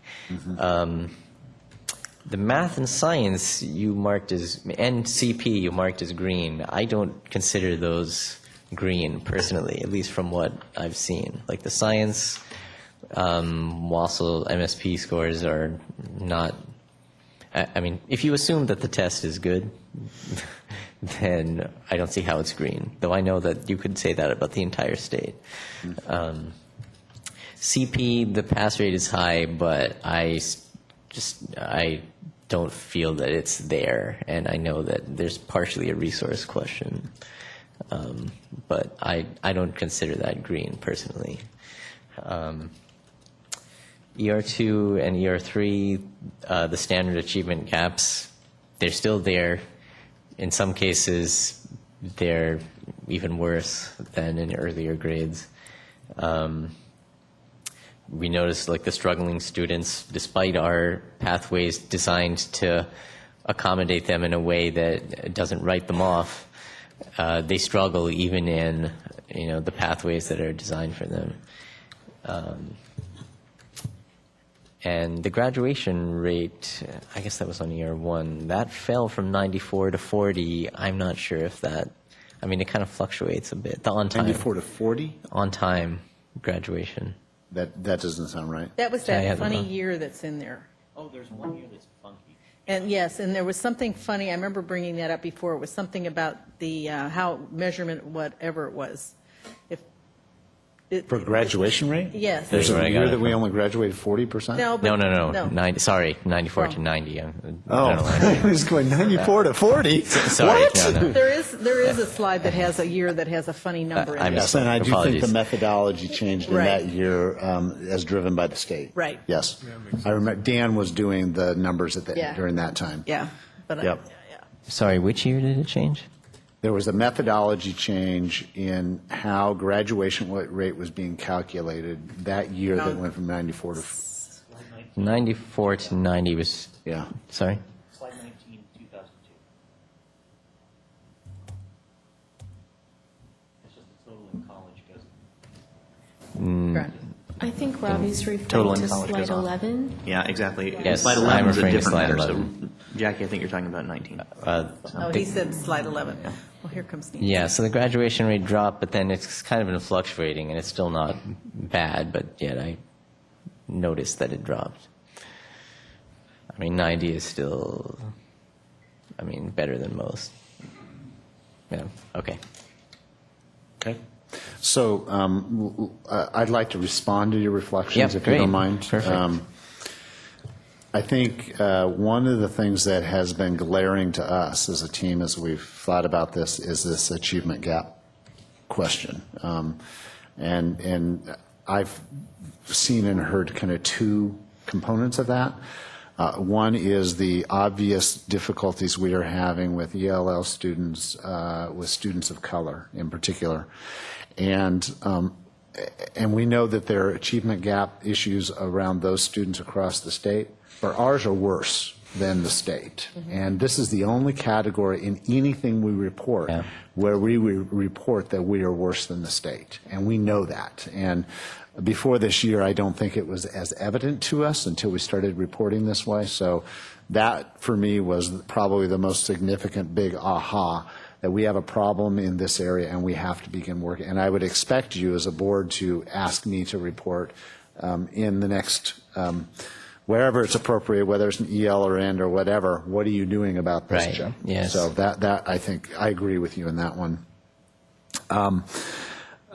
The math and science you marked as, and CP you marked as green. I don't consider those green personally, at least from what I've seen. Like the science, WASL, MSP scores are not, I mean, if you assume that the test is good, then I don't see how it's green, though I know that you could say that about the entire state. CP, the pass rate is high, but I don't feel that it's there, and I know that there's partially a resource question, but I don't consider that green personally. ER2 and ER3, the standard achievement gaps, they're still there. In some cases, they're even worse than in earlier grades. We noticed the struggling students, despite our pathways designed to accommodate them in a way that doesn't write them off, they struggle even in the pathways that are designed for them. And the graduation rate, I guess that was on ER1, that fell from 94 to 40. I'm not sure if that, I mean, it kind of fluctuates a bit. The on-time. 94 to 40? On-time graduation. That doesn't sound right. That was I that have it funny wrong. year that's in there. Oh, there's 1 year that's funky. And yes, and there was something funny, I remember bringing that up before, it was something about the, how measurement, whatever it was. If it- For graduation rate? Yes. There's Where a I got year it that we from. only graduated 40%? No, but. No. 90, sorry, 94 to Oh. 90. I Oh, don't know. I was going 94 to 40. Sorry, What? no. There is a slide that has a year that has a funny number in I it. missed Yes, and I do think Apologies. the methodology changed in Right. that year as driven by the state. Right. Yes. I remember Dan was doing the numbers Yeah. during that time. Yeah, but. Yep. Yeah. Sorry, which year did it change? There was a methodology change in how graduation rate was being calculated that year that went from 94 to, 94 to 90 was, yeah. sorry? Slide 19, 2002. It's just the total in college goes. Correct. I think Robbie's Total referring in to college slide goes on. 11. Yeah, exactly. Yes, Slide I'm 11 is a referring to different slide matter. 11. So, Jackie, I think you're talking about 19. Oh, he said slide 11. Well, here comes Nancy. Yeah, so the graduation rate dropped, but then it's kind of been fluctuating, and it's still not bad, but yet I noticed that it dropped. I mean, 90 is still, I mean, better than most. Yeah, okay. Okay. So I'd like to respond to your reflections, Yep, if you don't great. mind. Perfect. I think one of the things that has been glaring to us as a team as we've thought about this is this achievement gap question. And I've seen and heard kind of two components of that. One is the obvious difficulties we are having with ELL students, with students of color in particular. And we know that there are achievement gap issues around those students across the state, but ours are worse than the state. And this is the only category in anything we report where we report that we are worse than the state. And we know that. And before this year, I don't think it was as evident to us until we started reporting this way. So that, for me, was probably the most significant big aha, that we have a problem in this area and we have to begin working. And I would expect you as a board to ask me to report in the next, wherever it's appropriate, whether it's an EL or END or whatever, what are you doing about this, Right. Jim? Yes. So that I think, I agree with you in that one.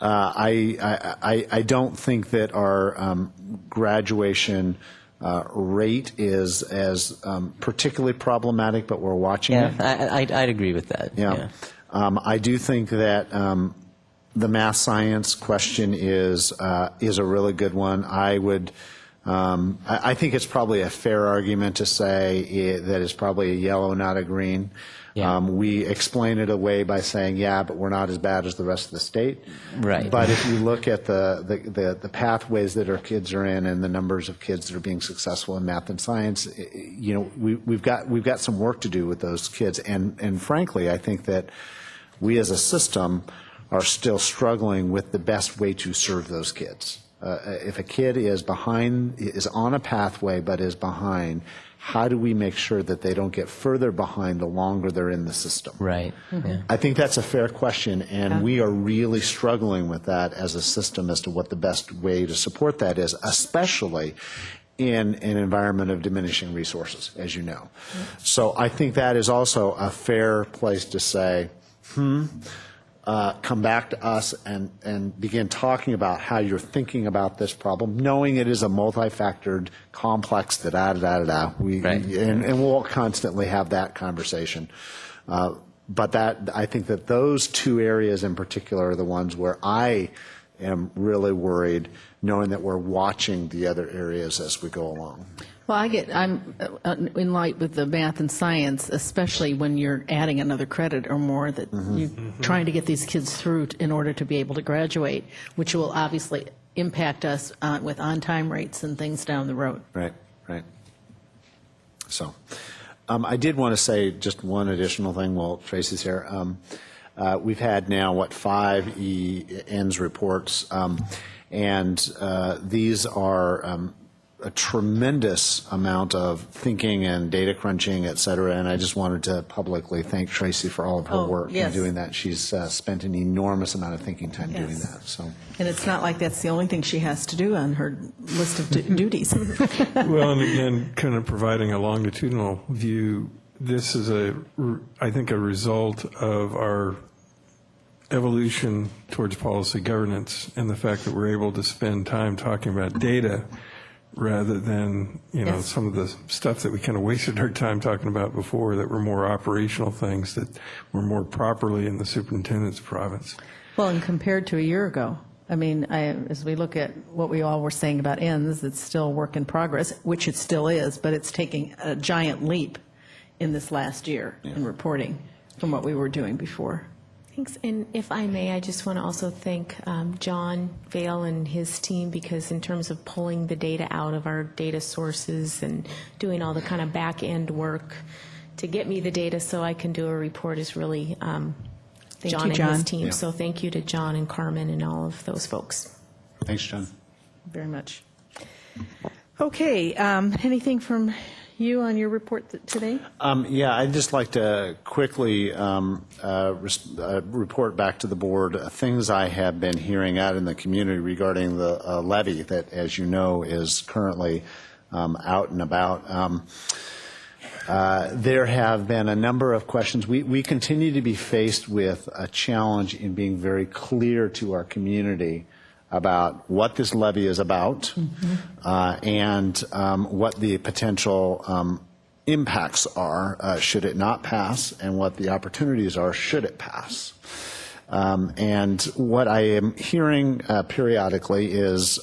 I don't think that our graduation rate is as particularly problematic, but we're watching it. I'd agree with that. Yeah. I do think that the math science question is a really good one. I think it's probably a fair argument to say that it's probably a yellow, not a green. Yeah. We explain it away by saying, yeah, but we're not as bad as the rest of the state. Right. But if you look at the pathways that our kids are in and the numbers of kids that are being successful in math and science, you know, we've got some work to do with those kids. And frankly, I think that we as a system are still struggling with the best way to serve those kids. If a kid is on a pathway but is behind, how do we make sure that they don't get further behind the longer they're in the system? Right. Yeah. I think that's a fair question, and we are really struggling with that as a system as to what the best way to support that is, especially in an environment of diminishing resources, as you know. So I think that is also a fair place to say, come back to us and begin talking about how you're thinking about this problem, knowing it is a multifactored, complex, Right. And we'll constantly have that conversation. But I think that those two areas in particular are the ones where I am really worried, knowing that we're watching the other areas as we go along. Well, I'm in light with the math and science, especially when you're adding another credit or more that you're trying to get these kids through in order to be able to graduate, which will obviously impact us with on-time rates and things down the road. Right. So I did want to say just one additional thing while Tracy's here. We've had now, 5 ENDS reports, and these are a tremendous amount of thinking and data crunching, et cetera, and I just wanted to publicly thank Tracy for all of her work in doing that. She's spent an enormous amount of thinking time doing that. So, And it's not like that's the only thing she has to do on her list of duties. Well, and again, kind of providing a longitudinal view, this is I think a result of our evolution towards policy governance and the fact that we're able to spend time talking about data rather than, some of the stuff that we kind of wasted our time talking about before that were more operational things that were more properly in the superintendent's province. Well, and compared to a year ago, I mean, as we look at what we all were saying about ENDS, it's still a work in progress, which it still is, but it's taking a giant leap in this last year in reporting from what we were doing before. Thanks. And if I may, I just want to also thank John Vail and his team, because in terms of pulling the data out of our data sources and doing all the kind of back-end work to get me the data so I can do a report is really John and his team. Yeah. So thank you to John and Carmen and all of those folks. thanks, John. Very much. Okay, anything from you on your report today? Yeah, I'd just like to quickly report back to the board things I have been hearing out in the community regarding the levy that, as you know, is currently out and about. There have been a number of questions. We continue to be faced with a challenge in being very clear to our community about what this levy is about and what the potential impacts are should it not pass, and what the opportunities are should it pass. And what I am hearing periodically is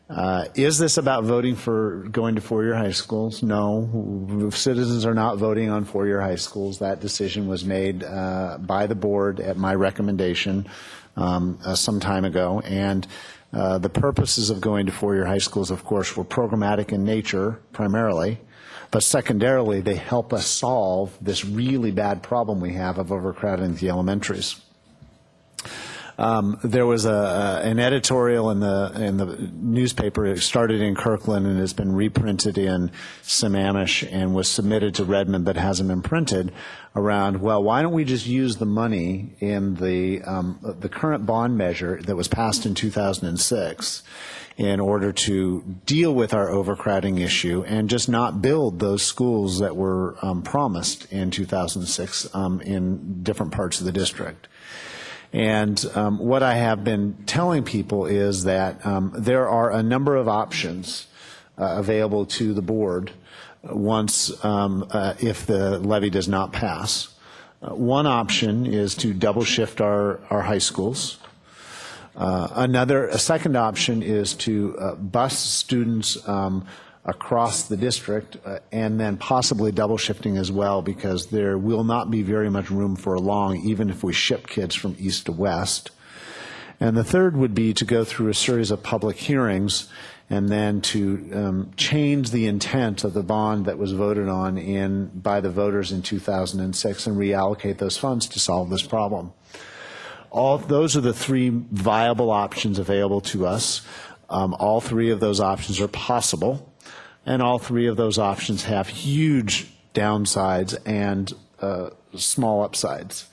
this about voting for going to four-year high schools? No. Citizens are not voting on four-year high schools. That decision was made by the board at my recommendation some time ago. And The purposes of going to four-year high schools, of course, were programmatic in nature primarily, but secondarily, they help us solve this really bad problem we have of overcrowding the elementaries. There was an editorial in the newspaper. It started in Kirkland and has been reprinted in Sammamish and was submitted to Redmond but hasn't been printed around, well, why don't we just use the money in the current bond measure that was passed in 2006 in order to deal with our overcrowding issue and just not build those schools that were promised in 2006 in different parts of the district. And what I have been telling people is that there are a number of options available to the board once, if the levy does not pass. One option is to double shift our high schools. A second option is to bus students across the district and then possibly double shifting as well, because there will not be very much room for long, even if we ship kids from east to west. And the third would be to go through a series of public hearings and then to change the intent of the bond that was voted on by the voters in 2006 and reallocate those funds to solve this problem. Those are the three viable options available to us. All three of those options are possible, and all three of those options have huge downsides and small upsides.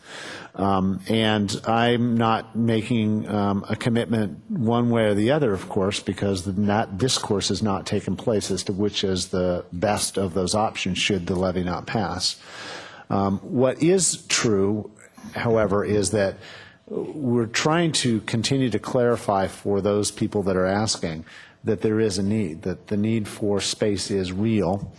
And I'm not making a commitment one way or the other, of course, because that discourse has not taken place as to which is the best of those options should the levy not pass. What is true, however, is that we're trying to continue to clarify for those people that are asking that there is a need, that the need for space is real.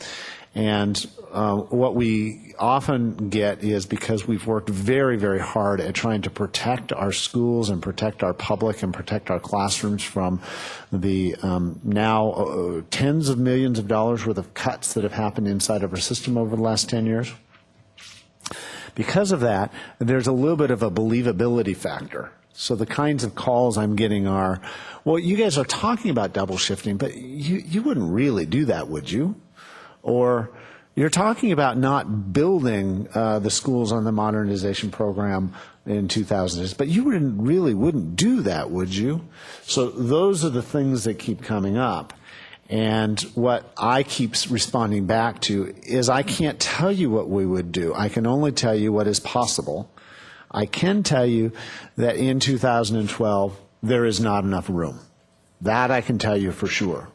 And what we often get is, because we've worked very, very hard at trying to protect our schools and protect our public and protect our classrooms from the now tens of millions of dollars worth of cuts that have happened inside of our system over the last 10 years. Because of that, there's a little bit of a believability factor. So the kinds of calls I'm getting are, well, you guys are talking about double shifting, but you wouldn't really do that, would you? Or you're talking about not building the schools on the modernization program in 2000, but you wouldn't do that, would you? So those are the things that keep coming up. And what I keep responding back to is, I can't tell you what we would do. I can only tell you what is possible. I can tell you that in 2012, there is not enough room. That I can tell you for sure.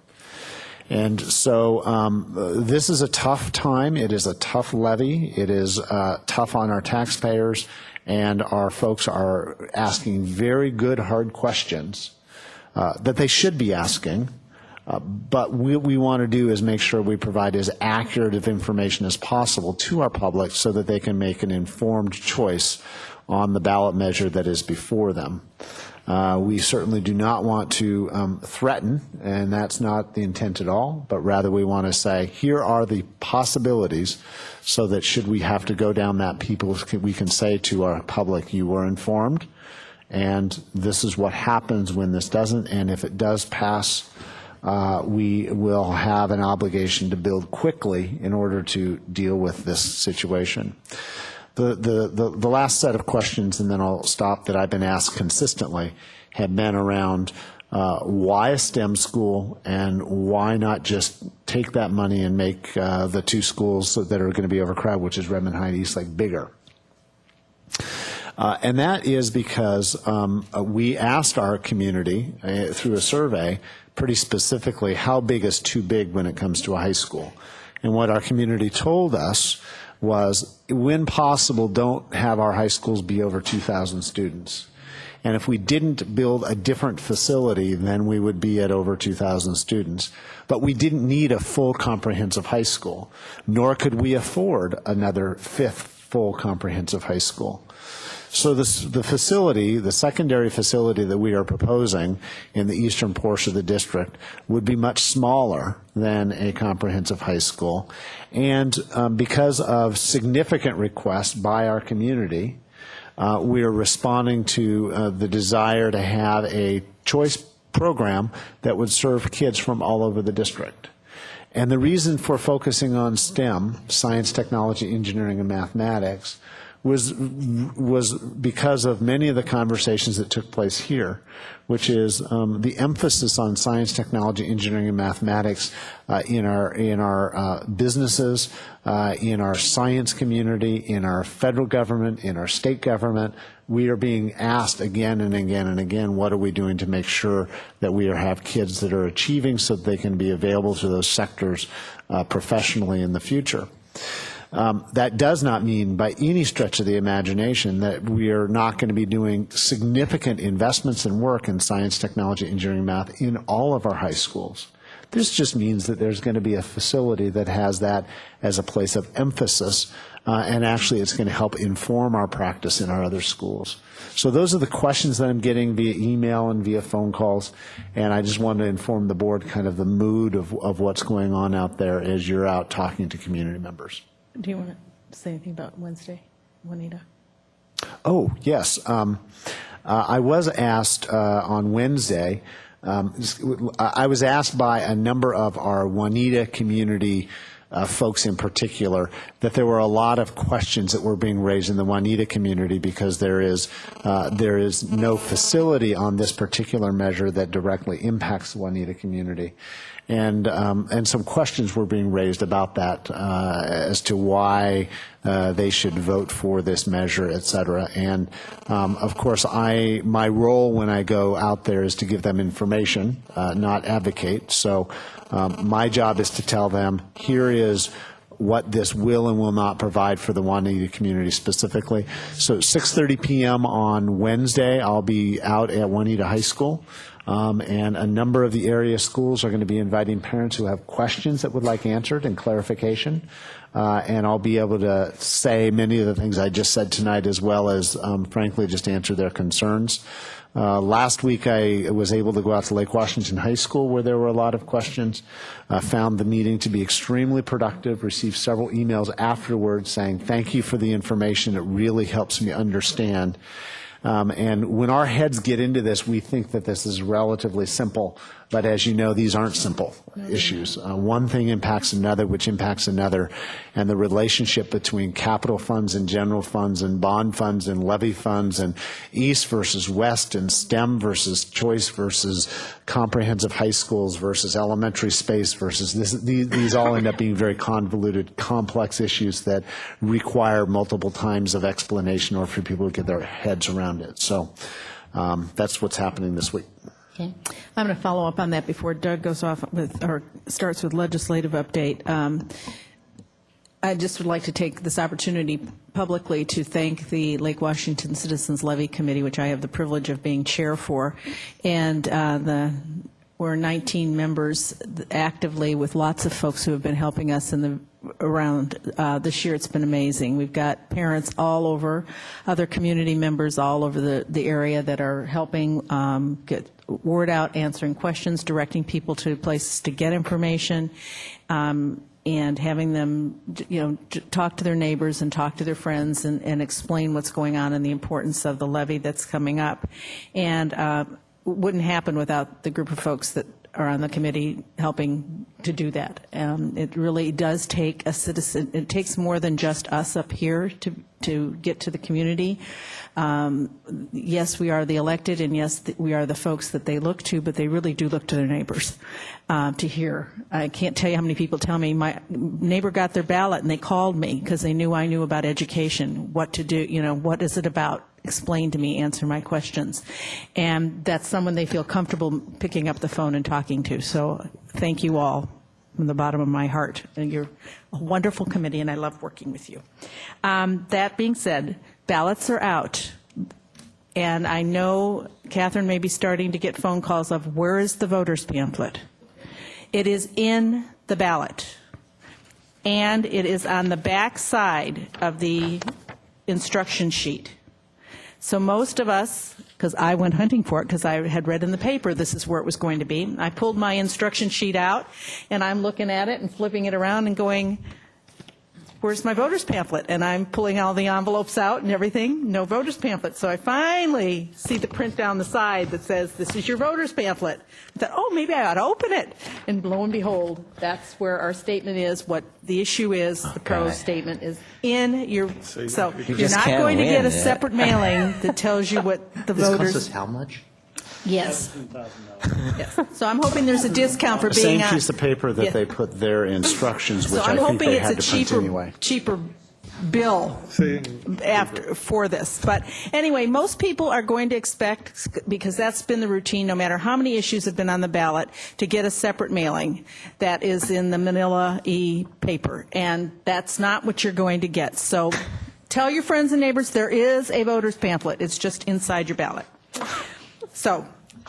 And so this is a tough time. It is a tough levy. It is tough on our taxpayers, and our folks are asking very good, hard questions that they should be asking. But what we want to do is make sure we provide as accurate of information as possible to our public so that they can make an informed choice on the ballot measure that is before them. We certainly do not want to threaten, and that's not the intent at all, but rather we want to say, here are the possibilities, so that should we have to go down that we can say to our public, you were informed, and this is what happens when this doesn't, and if it does pass, we will have an obligation to build quickly in order to deal with this situation. The last set of questions, and then I'll stop, that I've been asked consistently have been around why a STEM school, and why not just take that money and make the two schools that are going to be overcrowded, which is Redmond High and Eastlake, bigger. And that is because we asked our community through a survey pretty specifically, how big is too big when it comes to a high school? And what our community told us was, when possible, don't have our high schools be over 2,000 students. And if we didn't build a different facility, then we would be at over 2,000 students. But we didn't need a full comprehensive high school, nor could we afford another fifth full comprehensive high school. So the facility, the secondary facility that we are proposing in the eastern portion of the district, would be much smaller than a comprehensive high school. And because of significant requests by our community, we are responding to the desire to have a choice program that would serve kids from all over the district. And the reason for focusing on STEM, science, technology, engineering, and mathematics, was because of many of the conversations that took place here, which is the emphasis on science, technology, engineering, and mathematics in our businesses, in our science community, in our federal government, in our state government. We are being asked again and again and again, what are we doing to make sure that we have kids that are achieving so that they can be available to those sectors professionally in the future. That does not mean by any stretch of the imagination that we are not going to be doing significant investments and work in science, technology, engineering, math in all of our high schools. This just means that there's going to be a facility that has that as a place of emphasis, and actually it's going to help inform our practice in our other schools. So those are the questions that I'm getting via email and via phone calls, and I just wanted to inform the board kind of the mood of what's going on out there as you're out talking to community members. Do you want to say anything about Wednesday, Juanita? Oh, yes. I was asked on Wednesday, I was asked by a number of our Juanita community folks in particular, that there were a lot of questions that were being raised in the Juanita community because there is no facility on this particular measure that directly impacts the Juanita community. And some questions were being raised about that as to why they should vote for this measure, et cetera. And of course, my role when I go out there is to give them information, not advocate. So my job is to tell them, here is what this will and will not provide for the Juanita community specifically. So 6:30 p.m. on Wednesday, I'll be out at Juanita High School. And a number of the area schools are going to be inviting parents who have questions that would like answered and clarification. And I'll be able to say many of the things I just said tonight, as well as, frankly, just answer their concerns. Last week, I was able to go out to Lake Washington High School, where there were a lot of questions. Found the meeting to be extremely productive, received several emails afterwards saying, thank you for the information. It really helps me understand. And when our heads get into this, we think that this is relatively simple. But as you know, these aren't simple issues. One thing impacts another, which impacts another. And the relationship between capital funds and general funds and bond funds and levy funds and East versus West and STEM versus choice versus comprehensive high schools versus elementary space versus these all end up being very convoluted, complex issues that require multiple times of explanation or for people to get their heads around it. So that's what's happening this week. Okay. I'm going to follow up on that before Doug goes off with, or starts with legislative update. I just would like to take this opportunity publicly to thank the Lake Washington Citizens Levy Committee, which I have the privilege of being chair for, and we're 19 members actively with lots of folks who have been helping us around this year. It's been amazing. We've got parents all over, other community members all over the area that are helping get word out, answering questions, directing people to places to get information, and having them, talk to their neighbors and talk to their friends and explain what's going on and the importance of the levy that's coming up. And wouldn't happen without the group of folks that are on the committee helping to do that. It really does take a citizen. It takes more than just us up here to get to the community. Yes, we are the elected, and yes, we are the folks that they look to, but they really do look to their neighbors to hear. I can't tell you how many people tell me, my neighbor got their ballot and they called me because they knew I knew about education, what to do, what is it about? Explain to me, answer my questions. And that's someone they feel comfortable picking up the phone and talking to. So thank you all from the bottom of my heart. And you're a wonderful committee, and I love working with you. That being said, ballots are out. And I know Catherine may be starting to get phone calls of, where is the voter's pamphlet? It is in the ballot. And it is on the back side of the instruction sheet. So most of us, because I went hunting for it because I had read in the paper this is where it was going to be, I pulled my instruction sheet out and I'm looking at it and flipping it around and going, where's my voter's pamphlet? And I'm pulling all the envelopes out and everything, no voter's pamphlet. So I finally see the print down the side that says, this is your voter's pamphlet. I thought, oh, maybe I ought to open it. And lo and behold, that's where our statement is, what the issue is, the pro God. statement is in your, so you're just not can't going to get a win, yeah. separate mailing that tells you what the This costs voters. us how much? Yes. Yes. So I'm hoping there's a discount for The being same on. piece of paper Yeah. that they put their instructions, which So I'm I think hoping they it's had a to print cheaper, anyway. cheaper bill See, after, for this. But anyway, most people are going to expect, because that's been the routine, no matter how many issues have been on the ballot, to get a separate mailing that is in the manila e-paper. And that's not what you're going to get. So tell your friends and neighbors there is a voter's pamphlet. It's just inside your ballot. So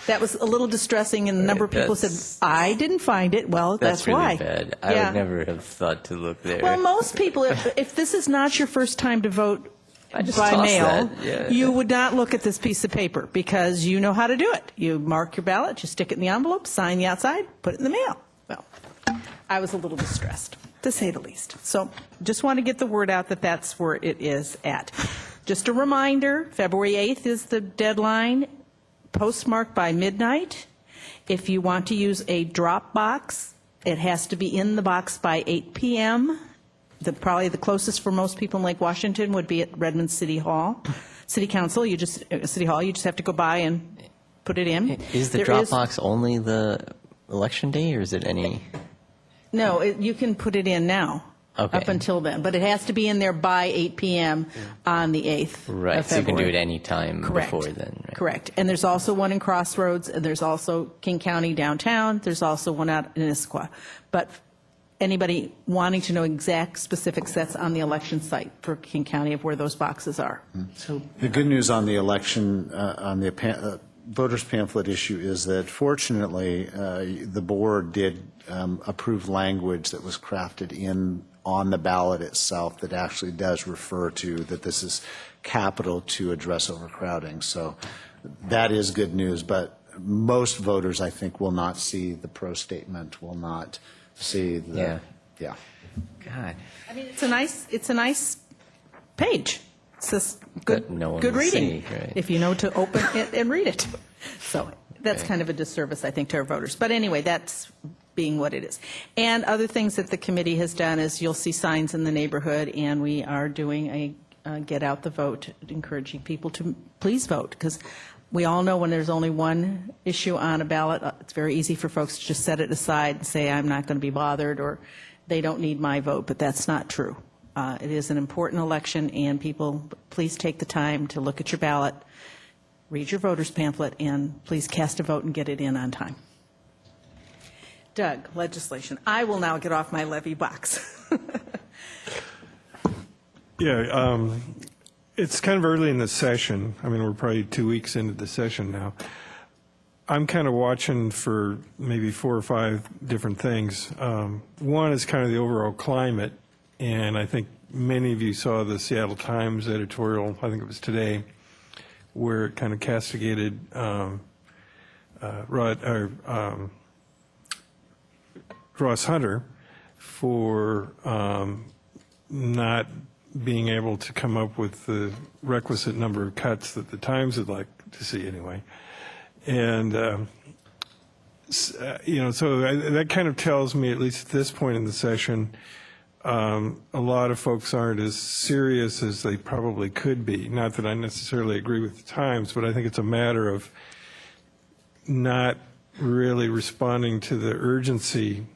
that was a little distressing, and a number of people said, That's- I didn't find it. Well, that's really why. bad. I Yeah. would never have thought to look there. Well, most people, if this is not your first time to vote I just by toss mail, that, yeah. you would not look at this piece of paper because you know how to do it. You mark your ballot, you stick it in the envelope, sign the outside, put it in the mail. Well, I was a little distressed, to say the least. So just want to get the word out that that's where it is at. Just a reminder, February 8th is the deadline, postmarked by midnight. If you want to use a drop box, it has to be in the box by 8 p.m. Probably the closest for most people in Lake Washington would be at Redmond City Hall, City Council. City Hall, you just have to go by and put it in. Is the There Dropbox only the election day, or is it any? No, you can put it in now. Okay. Up until then, but it has to be in there by 8 p.m. on the 8th Right, of so you can do February. it any time Correct. before then. Right? Correct. And there's also one in Crossroads, and there's also King County downtown. There's also one out in Issaquah. But anybody wanting to know exact specifics, that's on the election site for King County of where those boxes are. So The good news on the election, on the voters pamphlet issue is that fortunately, the board did approve language that was crafted on the ballot itself that actually does refer to that this is capital to address overcrowding. So that is good news, but most voters, I think, will not see the pro statement, will not see the, yeah. God. I mean, it's a nice page. It's just good, That no one good will reading, see, right. if you know to open it and read it. So that's kind of a disservice, I think, to our voters. But anyway, that's being what it is. And other things that the committee has done is you'll see signs in the neighborhood, and we are doing a get out the vote, encouraging people to please vote, because we all know when there's only one issue on a ballot, it's very easy for folks to just set it aside and say, I'm not going to be bothered, or they don't need my vote, but that's not true. It is an important election, and people, please take the time to look at your ballot, read your voter's pamphlet, and please cast a vote and get it in on time. Doug, legislation. I will now get off my levy box. Yeah, it's kind of early in the session. I mean, we're probably 2 weeks into the session now. I'm kind of watching for maybe 4 or 5 different things. One is kind of the overall climate, and I think many of you saw the Seattle Times editorial, I think it was today, where it kind of castigated Ross Hunter for not being able to come up with the requisite number of cuts that the Times would like to see anyway. And, so that kind of tells me, at least at this point in the session, a lot of folks aren't as serious as they probably could be. Not that I necessarily agree with the Times, but I think it's a matter of not really responding to the urgency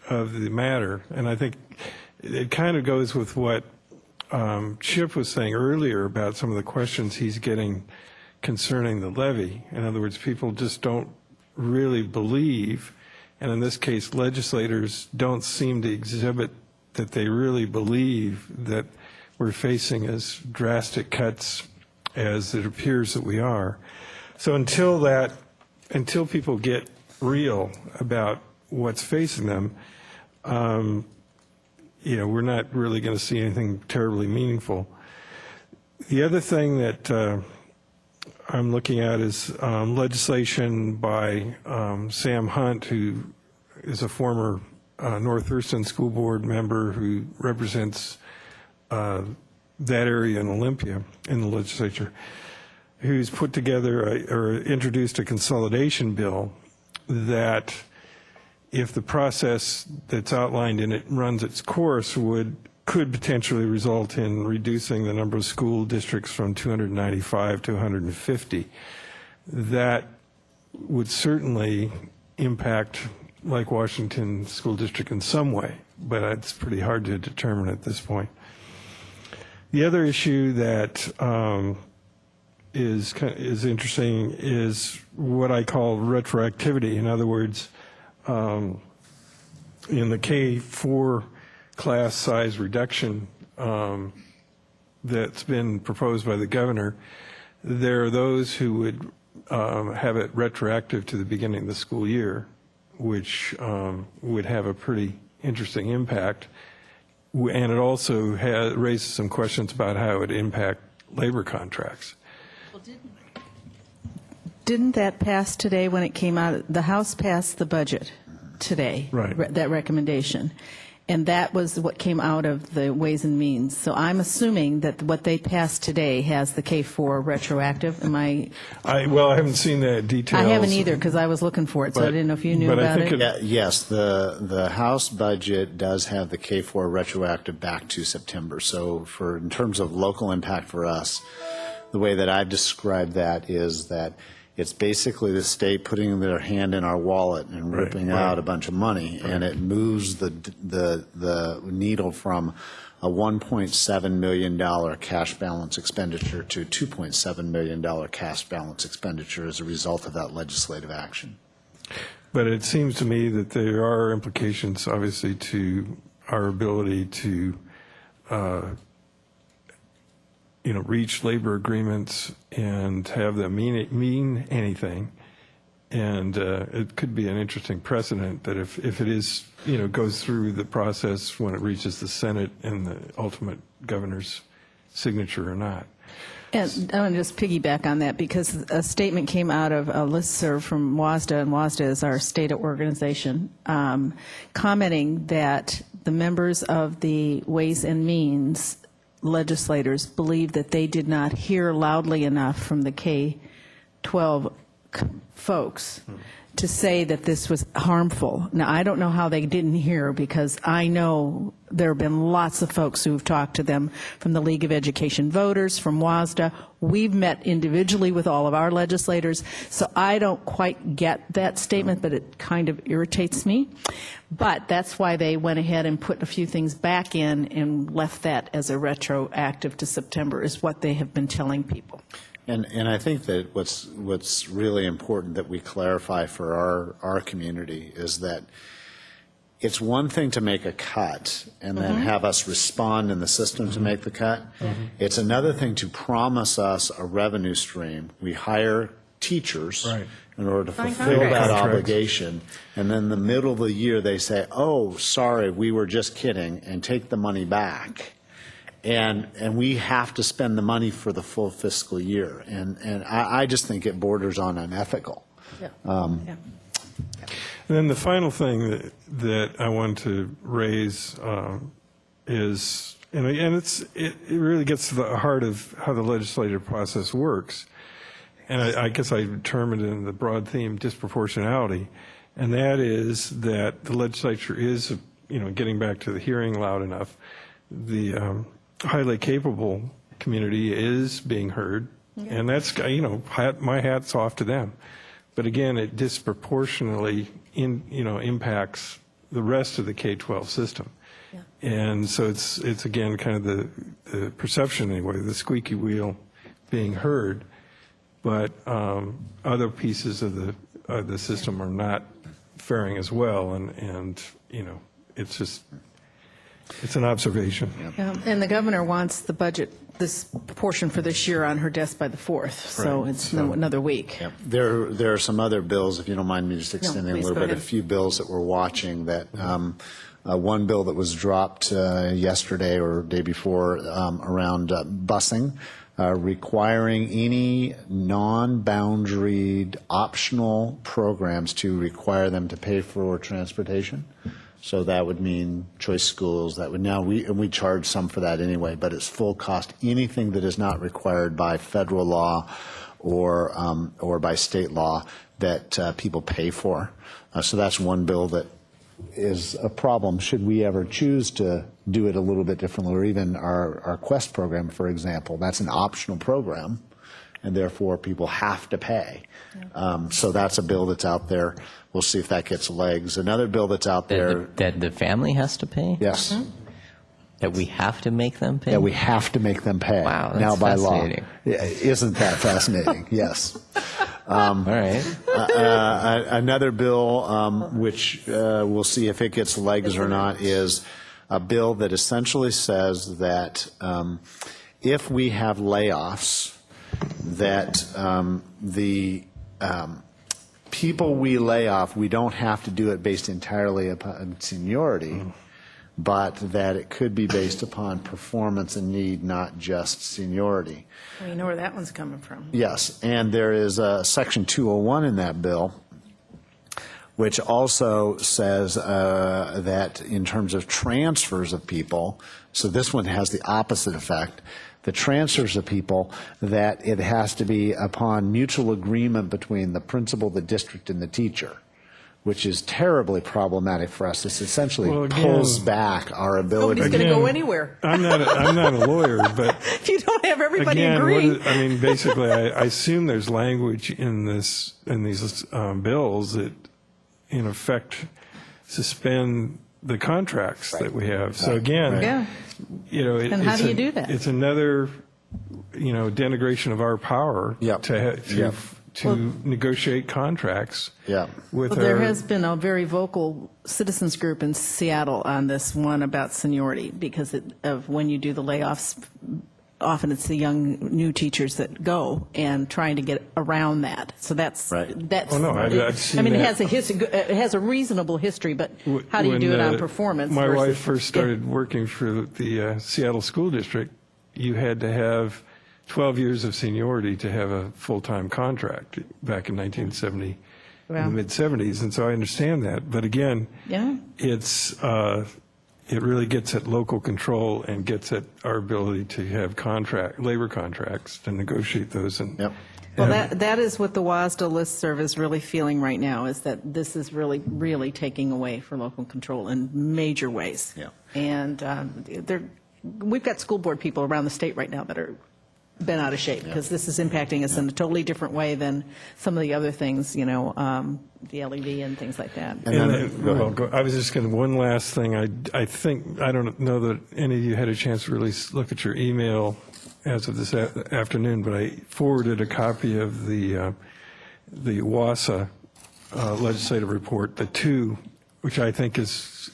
of the matter. And I think it kind of goes with what Chip was saying earlier about some of the questions he's getting concerning the levy. In other words, people just don't really believe, and in this case, legislators don't seem to exhibit that they really believe that we're facing as drastic cuts as it appears that we are. So until people get real about what's facing them, we're not really going to see anything terribly meaningful. The other thing that I'm looking at is legislation by Sam Hunt, who is a former North Thurston School Board member who represents that area in Olympia in the legislature, who's put together or introduced a consolidation bill that, if the process that's outlined in it runs its course, could potentially result in reducing the number of school districts from 295 to 150. That would certainly impact Lake Washington School District in some way, but it's pretty hard to determine at this point. The other issue that is interesting is what I call retroactivity. In other words, in the K-4 class size reduction that's been proposed by the governor, there are those who would have it retroactive to the beginning of the school year, which would have a pretty interesting impact. And it also raises some questions about how it would impact labor contracts. Didn't that pass today when it came out? The House passed the budget today, Right. That recommendation. And that was what came out of the Ways and Means. So I'm assuming that what they passed today has the K-4 retroactive. Am I? Well, I haven't seen that details. I haven't either, because I was looking for it, so I didn't know if you knew but I about think it. Yes, the House budget does have the K-4 retroactive back to September. So in terms of local impact for us, the way that I've described that is that it's basically the state putting their hand in our wallet and ripping out a bunch of money, and it moves the needle from a $1.7 million cash balance expenditure to $2.7 million cash balance expenditure as a result of that legislative action. But it seems to me that there are implications, obviously, to our ability to reach labor agreements and have them mean anything. And it could be an interesting precedent that if it is, goes through the process when it reaches the Senate and the ultimate governor's signature or not. And I want to just piggyback on that, because a statement came out of a listserv from WASDA, and WASDA is our state organization, commenting that the members of the Ways and Means legislators believe that they did not hear loudly enough from the K-12 folks to say that this was harmful. Now, I don't know how they didn't hear, because I know there have been lots of folks who've talked to them from the League of Education Voters, from WASDA. We've met individually with all of our legislators, so I don't quite get that statement, but it kind of irritates me. But that's why they went ahead and put a few things back in and left that as a retroactive to September, is what they have been telling people. And I think that what's really important that we clarify for our community is that it's one thing to make a cut and then have us respond in the system to make the cut. It's another thing to promise us a revenue stream. We hire teachers in order to fulfill that obligation, and then in the middle of the year they say, oh, sorry, we were just kidding, and take the money back. And we have to spend the money for the full fiscal year. And I just think it borders on unethical. And then the final thing that I want to raise is, and it really gets to the heart of how the legislative process works. And I guess I term it in the broad theme disproportionality. And that is that the legislature is, getting back to the hearing loud enough, the highly capable community is being heard. And that's, my hat's off to them. But again, it disproportionately impacts the rest of the K-12 system. And so it's again kind of the perception anyway, the squeaky wheel being heard, but other pieces of the system are not faring as well, and it's just, it's an observation. And the governor wants the budget, this portion for this year, on her desk by the 4th, so it's another week. There are some other bills, if you don't mind me just extending a please, little go bit, a ahead. few bills that we're watching that one bill that was dropped yesterday or day before around busing, requiring any non-boundaried optional programs to require them to pay for transportation. So that would mean choice schools. That would we charge some for that anyway, but it's full cost. Anything that is not required by federal law or by state law that people pay for. So that's one bill that is a problem should we ever choose to do it a little bit differently, or even our Quest program, for example. That's an optional program, and therefore people have to pay. So that's a bill that's out there. We'll see if that gets legs. Another bill that's out there. That the family has to pay? Yes. That we have to make them pay? Yeah, we have to make them pay. Wow, that's now by fascinating. law. Yeah, isn't that fascinating? Yes. All right. Another bill, which we'll see if it gets legs or not, is a bill that essentially says that if we have layoffs, that the people we lay off, we don't have to do it based entirely upon seniority, but that it could be based upon performance and need, not just seniority. Well, you know where that one's coming from. Yes, and there is a Section 201 in that bill, which also says that in terms of transfers of people, so this one has the opposite effect, the transfers of people, that it has to be upon mutual agreement between the principal, the district, and the teacher, which is terribly problematic for us. This essentially Well, again, pulls back our ability. Nobody's going to go Again, anywhere. I'm not a lawyer, but If you don't have everybody again, agree. basically, I assume there's language in these bills that, in effect, suspend the contracts that we have. So again, Yeah. And how it's do you do that? It's another, denigration of our power Yep. to negotiate contracts. Yeah. With Well, there our- has been a very vocal citizens group in Seattle on this one about seniority because of when you do the layoffs. Often it's the young new teachers that go and trying to get around that. So that's Right. that's. Oh, no, I've seen it that. has a history. It has a reasonable history, but how do you When, do it on performance? My versus- wife first started working for the Seattle School District. You had to have 12 years of seniority to have a full-time contract back in 1970, Wow. in the mid-70s, and so I understand that. But again, Yeah. it really gets at local control and gets at our ability to have labor contracts, to negotiate those. And Yep. Well, that is what the WASDA listserv is really feeling right now, is that this is really, really taking away for local control in major ways. Yeah. And we've got school board people around the state right now that are been out of shape because this is impacting us in a totally different way than some of the other things, the LED and things like that. I was just going to, one last thing. I think, I don't know that any of you had a chance to really look at your email as of this afternoon, but I forwarded a copy of the WASA legislative report, the two, which I think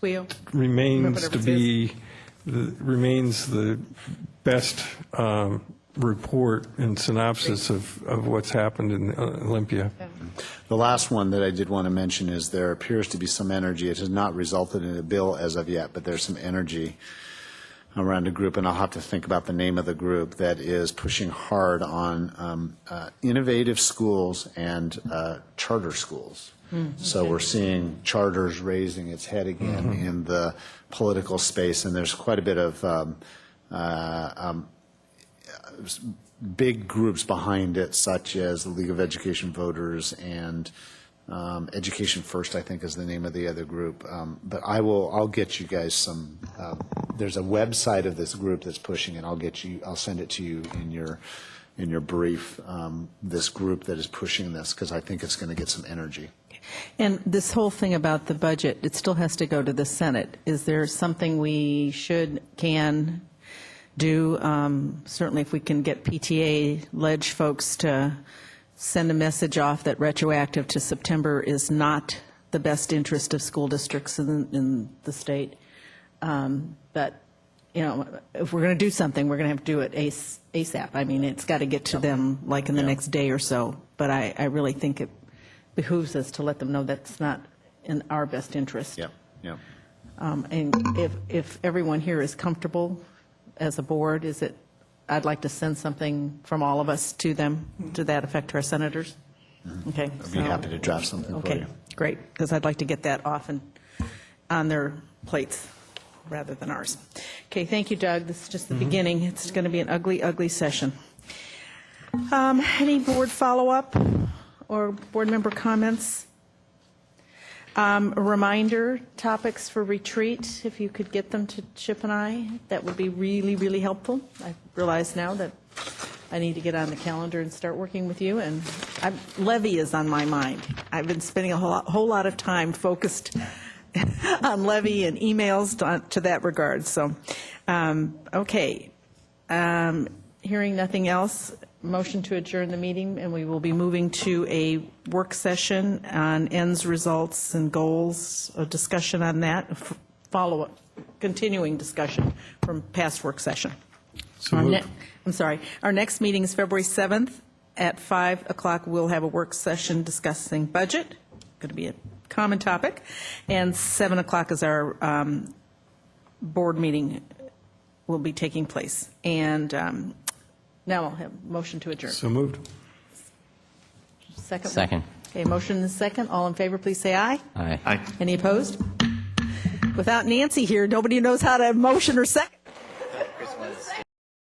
Wheel. remains Whatever to it be, remains the best report and synopsis of what's happened in Olympia. The last one that I did want to mention is there appears to be some energy. It has not resulted in a bill as of yet, but there's some energy around a group, and I'll have to think about the name of the group, that is pushing hard on innovative schools and charter schools. So we're seeing charters raising its head again in the political space, and there's quite a bit of big groups behind it, such as the League of Education Voters and Education First, I think is the name of the other group. But I'll get you guys some, there's a website of this group that's pushing it. I'll send it to you in your brief, this group that is pushing this, because I think it's going to get some energy. And this whole thing about the budget, it still has to go to the Senate. Is there something we can do? Certainly if we can get PTA ledge folks to send a message off that retroactive to September is not the best interest of school districts in the state. But, if we're going to do something, we're going to have to do it ASAP. I mean, it's got to get to them like in the next day or so. But I really think it behooves us to let them know that's not in our best interest. Yeah. And if everyone here is comfortable as a board, I'd like to send something from all of us to them to that effect to our senators. Okay. I'd be happy to draft something for you. Okay, great, because I'd like to get that off. And on their plates rather than ours. Okay, thank you, Doug. This is just the beginning. It's going to be an ugly, ugly session. Any board follow-up or board member comments? A reminder, topics for retreat, if you could get them to Chip and I, that would be really, really helpful. I realize now that I need to get on the calendar and start working with you, and levy is on my mind. I've been spending a whole lot of time focused on levy and emails to that regard. So, okay. Hearing nothing else, motion to adjourn the meeting, and we will be moving to a work session on ends, results, and goals, a discussion on that, follow-up, continuing discussion from past work session. I'm sorry. Our next meeting is February 7th at 5 o'clock. We'll have a work session discussing budget, going to be a common topic, and 7 o'clock is our board meeting will be taking place. And now I'll have a motion to adjourn. So moved. Second? Second. Okay, motion and second. All in favor, please say aye. Aye. Aye. Any opposed? Without Nancy here, nobody knows how to motion or second.